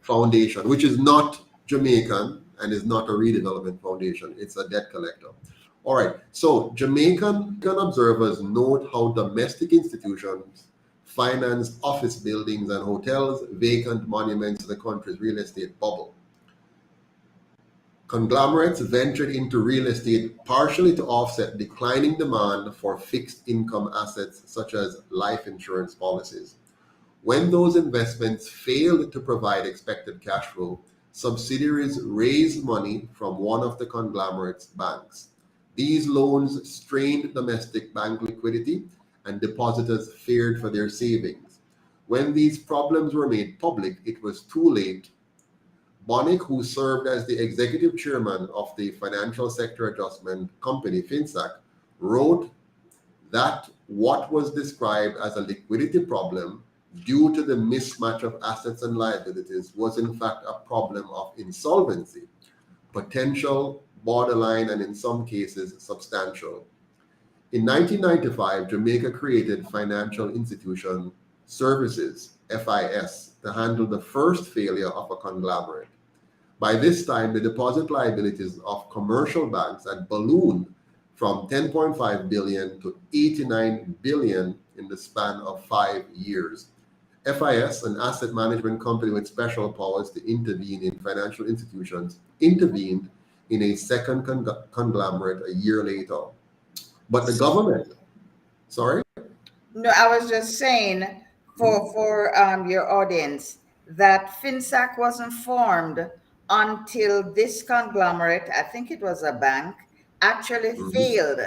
Foundation, which is not Jamaican and is not a redevelopment foundation. It's a debt collector. All right. So Jamaican observers note how domestic institutions finance office buildings and hotels, vacant monuments to the country's real estate bubble. Conglomerates ventured into real estate partially to offset declining demand for fixed income assets such as life insurance policies. When those investments failed to provide expected cash flow, subsidiaries raised money from one of the conglomerate's banks. These loans strained domestic bank liquidity, and depositors feared for their savings. When these problems were made public, it was too late. Bonnick, who served as the executive chairman of the Financial Sector Adjustment Company, FinSAC, wrote that what was described as a liquidity problem due to the mismatch of assets and liabilities was in fact a problem of insolvency, potential, borderline, and in some cases substantial. In 1995, Jamaica created Financial Institution Services, FIS, to handle the first failure of a conglomerate. By this time, the deposit liabilities of commercial banks had ballooned from 10.5 billion to 89 billion in the span of 5 years. FIS, an asset management company with special powers to intervene in financial institutions, intervened in a second conglomerate a year later. But the government, sorry? No, I was just saying for your audience that FinSAC wasn't formed until this conglomerate, I think it was a bank, actually failed.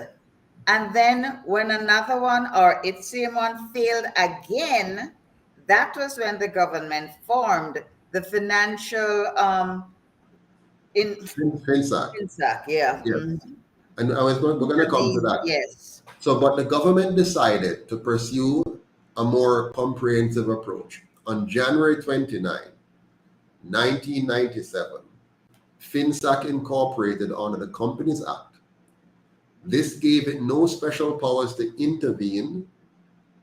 And then when another one or its same one failed again, that was when the government formed the financial FinSAC, yeah. Yes. And we're going to come to that. Yes. So, but the government decided to pursue a more comprehensive approach. On January 29, 1997, FinSAC incorporated under the Companies Act. This gave it no special powers to intervene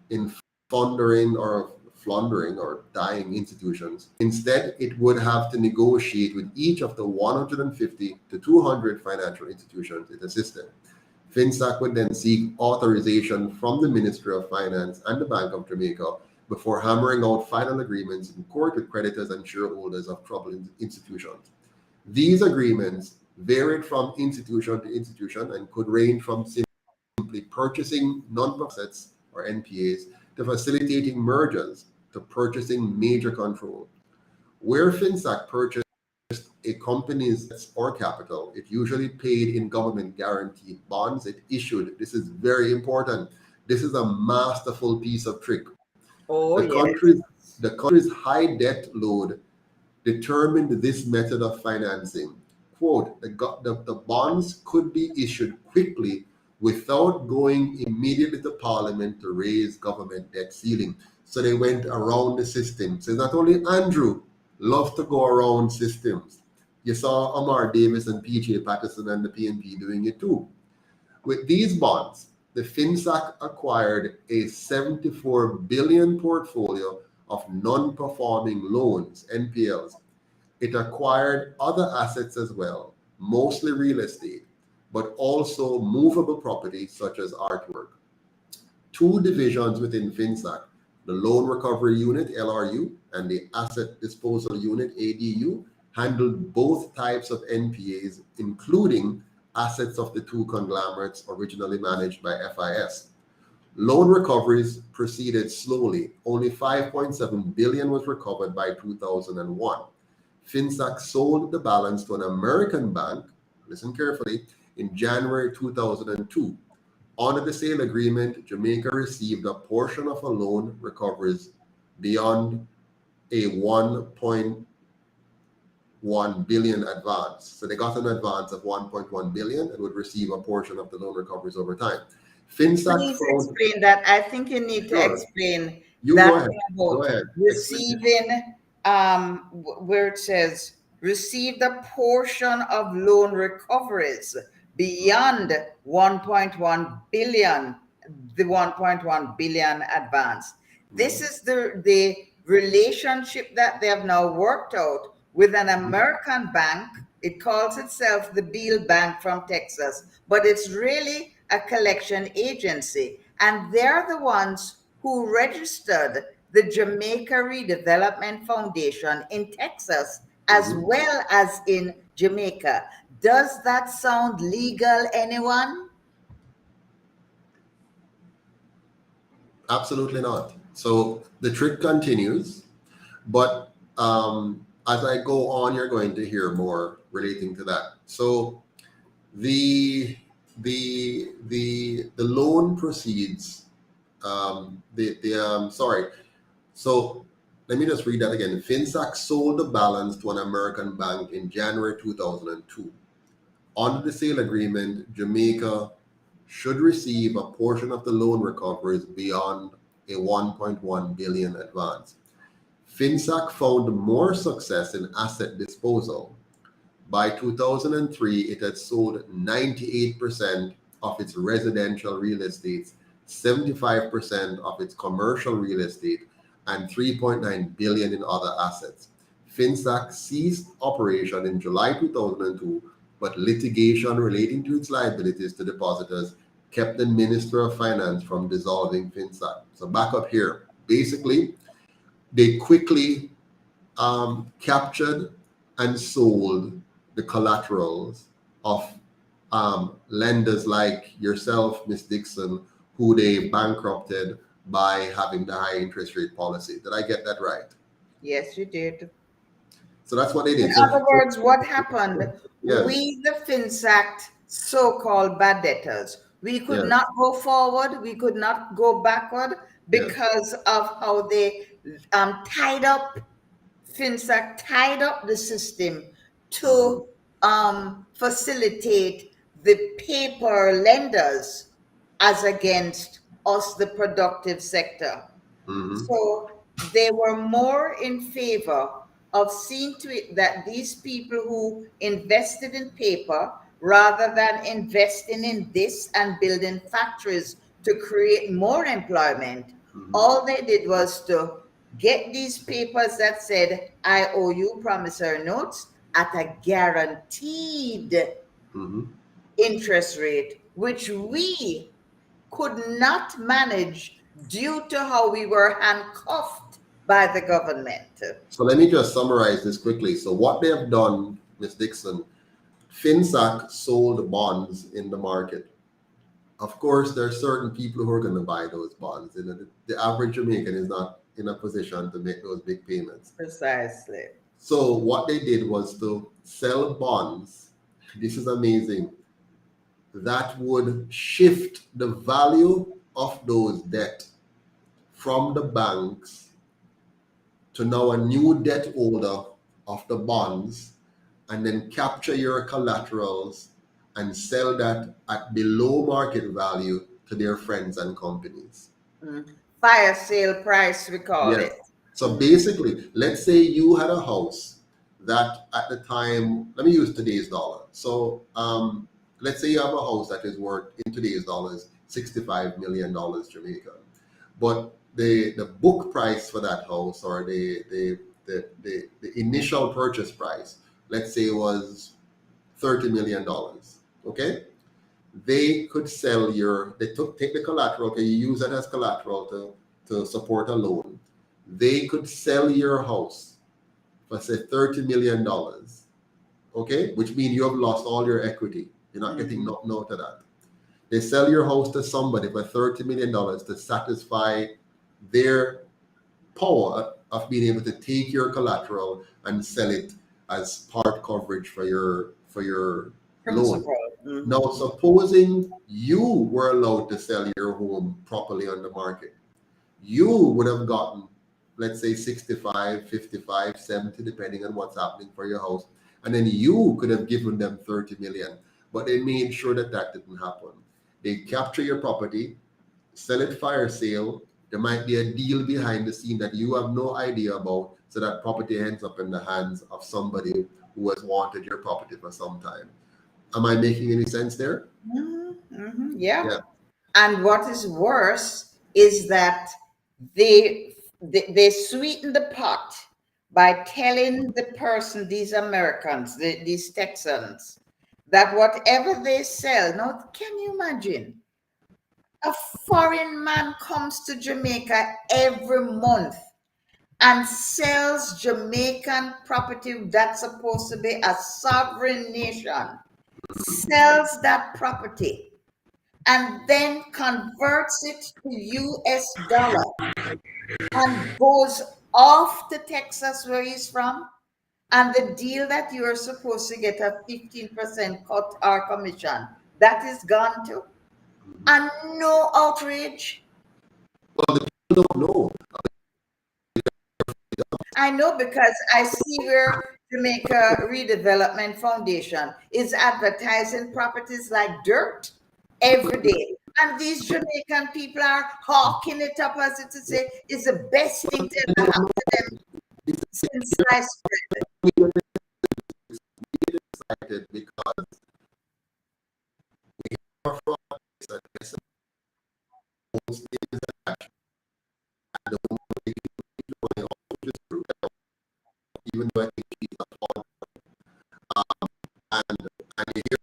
in funding or floundering or dying institutions. Instead, it would have to negotiate with each of the 150 to 200 financial institutions it assisted. FinSAC would then seek authorization from the Ministry of Finance and the Bank of Jamaica before hammering out final agreements in court with creditors and shareholders of troubled institutions. These agreements varied from institution to institution and could range from simply purchasing non-assets or NPAs to facilitating mergers to purchasing major control. Where FinSAC purchased a company's or capital, it usually paid in government guaranteed bonds it issued. This is very important. This is a masterful piece of trick. The country's high debt load determined this method of financing. Quote, the bonds could be issued quickly without going immediately to Parliament to raise government debt ceiling. So they went around the system. So not only Andrew loves to go around systems. You saw Omar Davis and PJ Patterson and the PNP doing it too. With these bonds, the FinSAC acquired a 74 billion portfolio of non-performing loans, NPLs. It acquired other assets as well, mostly real estate, but also movable property such as artwork. Two divisions within FinSAC, the Loan Recovery Unit, LRU, and the Asset Disposal Unit, ADU, handled both types of NPAs, including assets of the two conglomerates originally managed by FIS. Loan recoveries proceeded slowly. Only 5.7 billion was recovered by 2001. FinSAC sold the balance to an American bank, listen carefully, in January 2002. Under the sale agreement, Jamaica received a portion of a loan recoveries beyond a 1.1 billion advance. So they got an advance of 1.1 billion and would receive a portion of the loan recoveries over time. FinSAC Please explain that. I think you need to explain you that go ahead. Receiving where it says received a portion of loan recoveries beyond 1.1 billion, the 1.1 billion advance. This is the relationship that they have now worked out with an American bank. It calls itself the Beale Bank from Texas, but it's really a collection agency. And they're the ones who registered the Jamaica Redevelopment Foundation in Texas as well as in Jamaica. Does that sound legal, anyone? Absolutely not. So the trick continues, but as I go on, you're going to hear more relating to that. So the loan proceeds. Sorry. So let me just read that again. FinSac sold the balance to an American bank in January 2002. Under the sale agreement, Jamaica should receive a portion of the loan recoveries beyond a 1.1 billion advance. FinSac found more success in asset disposal. By 2003, it had sold 98% of its residential real estate, 75% of its commercial real estate, and 3.9 billion in other assets. FinSac ceased operation in July 2002, but litigation relating to its liabilities to depositors kept the Minister of Finance from dissolving FinSac. So back up here. Basically, they quickly captured and sold the collaterals of lenders like yourself, Ms. Dixon, who they bankrupted by having the high interest rate policy. Did I get that right? Yes, you did. So that's what they did. In other words, what happened? Yes. We, the FinSac so-called bad debtors, we could not go forward, we could not go backward because of how they tied up, FinSac tied up the system to facilitate the paper lenders as against us, the productive sector. So they were more in favor of seeing to it that these people who invested in paper rather than investing in this and building factories to create more employment, all they did was to get these papers that said, I owe you promissory notes at a guaranteed interest rate, which we could not manage due to how we were handcuffed by the government. So let me just summarize this quickly. So what they have done, Ms. Dixon, FinSac sold bonds in the market. Of course, there are certain people who are going to buy those bonds. And the average Jamaican is not in a position to make those big payments. Precisely. So what they did was to sell bonds. This is amazing. That would shift the value of those debt from the banks to now a new debt holder of the bonds, and then capture your collaterals and sell that at below market value to their friends and companies. Fire sale price, we call it. So basically, let's say you had a house that at the time, let me use today's dollar. So let's say you have a house that is worth in today's dollars $65 million Jamaican, but the book price for that house, or the initial purchase price, let's say was $30 million. Okay, they could sell take the collateral. Okay, you use that as collateral to support a loan. They could sell your house for say $30 million. Okay, which means you have lost all your equity. You're not getting nothing out of that. They sell your house to somebody for $30 million to satisfy their power of being able to take your collateral and sell it as part coverage for your loan. Now, supposing you were allowed to sell your home properly on the market, you would have gotten, let's say, 65, 55, 70, depending on what's happening for your house. And then you could have given them 30 million, but they made sure that didn't happen. They capture your property, sell it fire sale. There might be a deal behind the scene that you have no idea about, so that property ends up in the hands of somebody who has wanted your property for some time. Am I making any sense there? Yeah. And what is worse is that they they sweeten the pot by telling the person, these Americans, these Texans, that whatever they sell, now can you imagine? A foreign man comes to Jamaica every month and sells Jamaican property that's supposed to be a sovereign nation, sells that property and then converts it to US dollar and goes off to Texas where he's from, and the deal that you are supposed to get a 15% cut or commission, that is gone too. And no outrage. Well, the people don't know. I know, because I see where Jamaica Redevelopment Foundation is advertising properties like dirt every day. And these Jamaican people are hawking it up as if to say it's the best thing to ever happen to them since sliced bread. We're excited because we are from that most things that I don't even though I think he's a fall. And you hear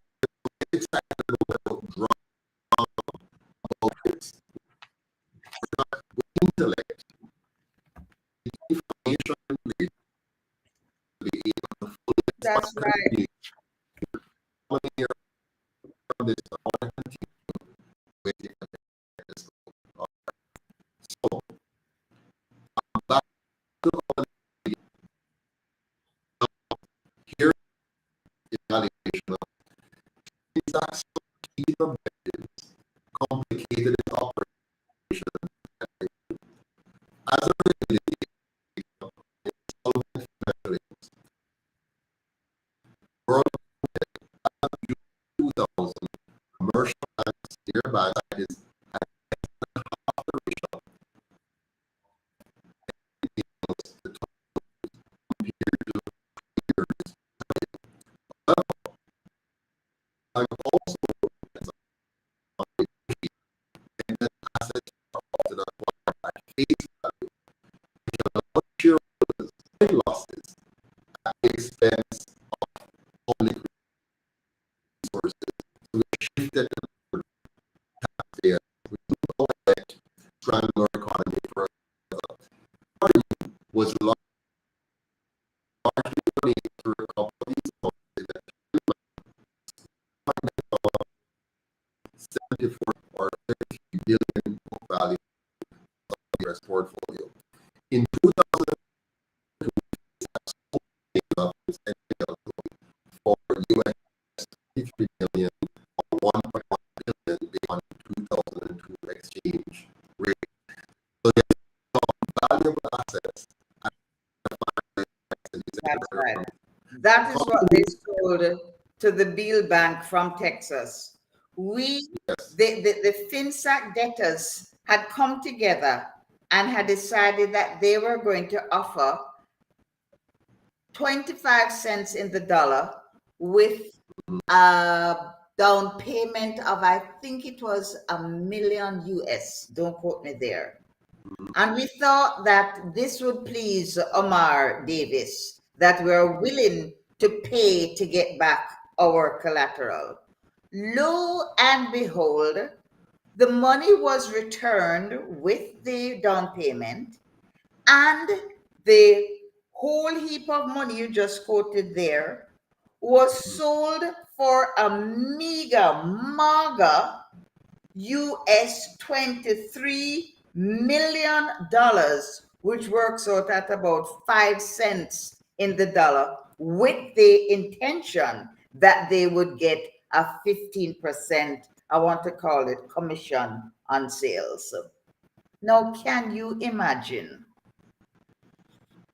excited about drama, about this. With intellect, information, be able to fully That's right. from this, I want to continue with this. So, back to here evaluation of exact key objectives, complicated in operation as a regulator insolvent families. Worldwide, as of June 2000, commercial banks nearby is at half the ratio the compared to years. I'm also assets are often acquired at face value, which allow shareholders and losses at the expense of public resources. So we shifted to taxpayers. We don't let strand our economy further. Was largely related to a couple of these policies that 74 or 50 billion book value of the US portfolio. In 2002, for US 53 billion or 1.1 billion beyond 2002 exchange rate. So there's some valuable assets. That's right. That is what they sold to the Beale Bank from Texas. The FinSAC debtors had come together and had decided that they were going to offer 25 cents in the dollar with a down payment of, I think it was $1 million US. Don't quote me there. And we thought that this would please Omar Davis, that we're willing to pay to get back our collateral. Lo and behold, the money was returned with the down payment, and the whole heap of money you just quoted there was sold for a meager, maga US $23 million, which works out at about 5 cents in the dollar, with the intention that they would get a 15%, I want to call it, commission on sales. Now, can you imagine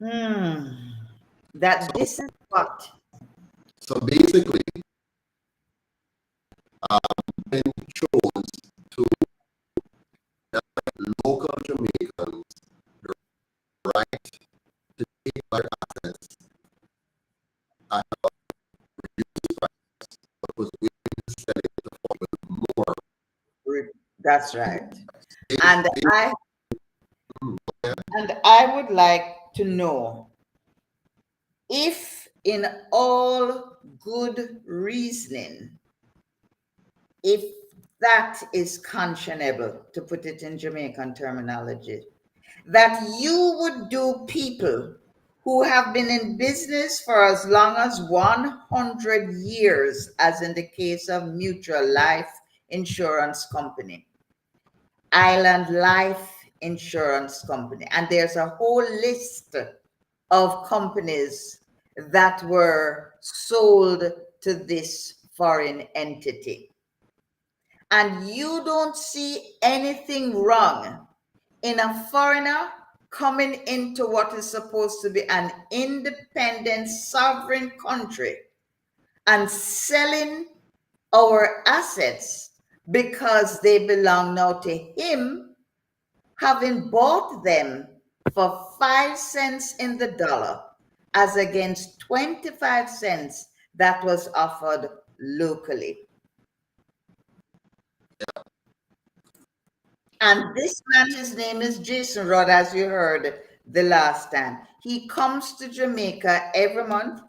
that this is what? So basically, Ben chose to local Jamaicans the right to take their assets at a reduced price, but was willing to sell it for even more. That's right. And I And I would like to know if, in all good reasoning, if that is conscionable, to put it in Jamaican terminology, that you would do people who have been in business for as long as 100 years, as in the case of Mutual Life Insurance Company, Island Life Insurance Company, and there's a whole list of companies that were sold to this foreign entity. And you don't see anything wrong in a foreigner coming into what is supposed to be an independent, sovereign country and selling our assets because they belong now to him, having bought them for 5 cents in the dollar as against 25 cents that was offered locally. And this man, his name is Jason Rod, as you heard the last time. He comes to Jamaica every month.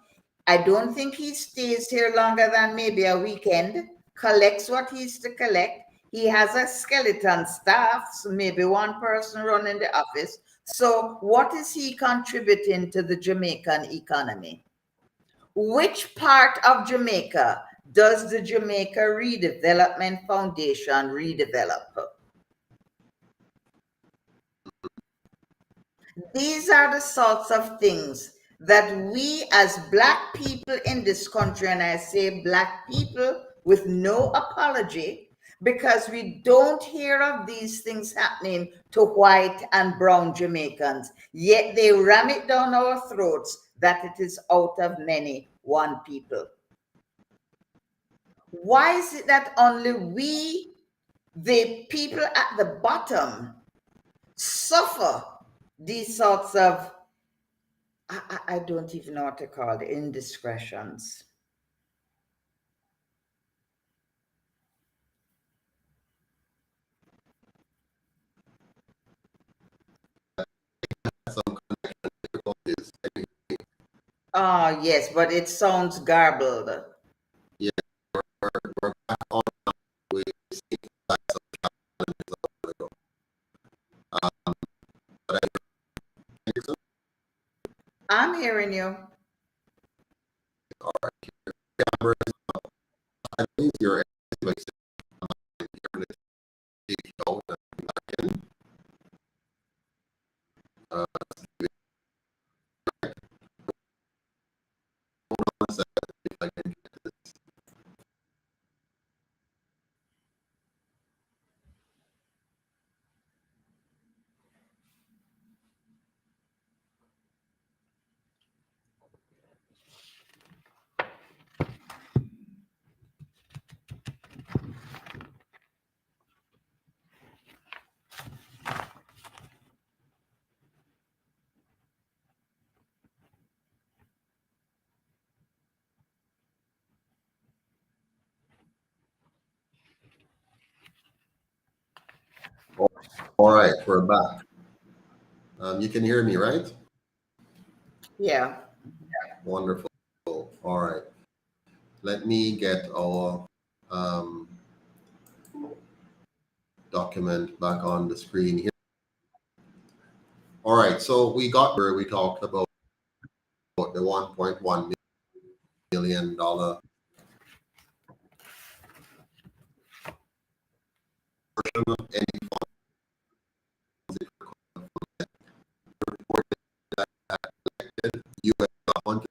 I don't think he stays here longer than maybe a weekend, collects what he's to collect. He has a skeleton staff, so maybe one person running the office. So what is he contributing to the Jamaican economy? Which part of Jamaica does the Jamaica Redevelopment Foundation redevelop? These are the sorts of things that we as Black people in this country, and I say Black people with no apology, because we don't hear of these things happening to white and brown Jamaicans, yet they ram it down our throats that it is out of many one people. Why is it that only we, the people at the bottom, suffer these sorts of, I don't even know what to call it, indiscretions? Some connection difficulties. Ah, yes, but it sounds garbled. Yeah, we're back on. We see some challenges a while ago. But I'm hearing you. I think you're all right. We're back. You can hear me, right? Yeah. Wonderful. All right. Let me get our document back on the screen here. All right. So we got where we talked about the $1.1 million portion of any US $100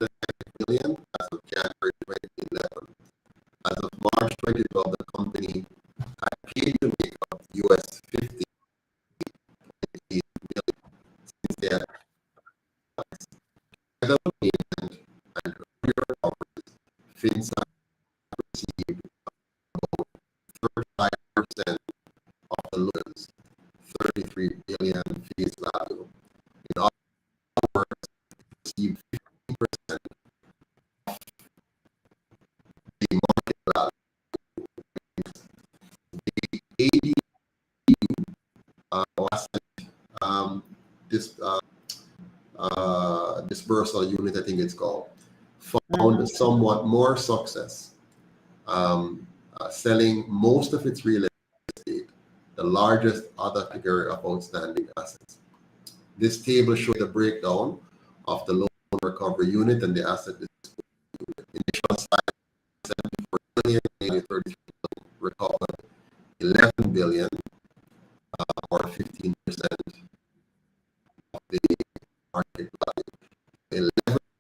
million as of January 2011. As of March 2012, the company had paid Jamaica US $50 million since they had the payment and earlier recoveries. FinSAC received about 35% of the loans, 33 billion face value. In other words, received 50% of the market value. The ADU asset dispersal unit, I think it's called, found somewhat more success selling most of its real estate, the largest other category of outstanding assets. This table shows the breakdown of the loan recovery unit and the asset disposal unit. Initial size 74 billion, 33 billion, recovered 11 billion, or 15% of the market value. 11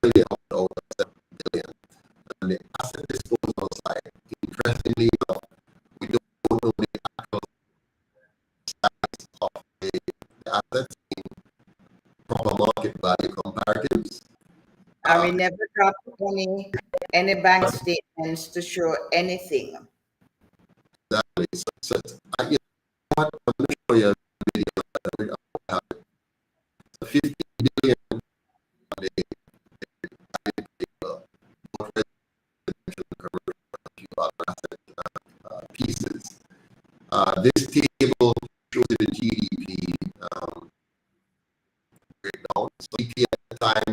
billion out of 7 billion. And the asset disposal side, interestingly enough, we don't know the actual size of the assets in proper market value comparatives. And we never got any bank statements to show anything. Exactly. So you know what? I'm going to show you a video that we have. So 50 billion on the table, both residential and commercial, a few other asset pieces. This table shows you the GDP breakdown. So GDP at the time,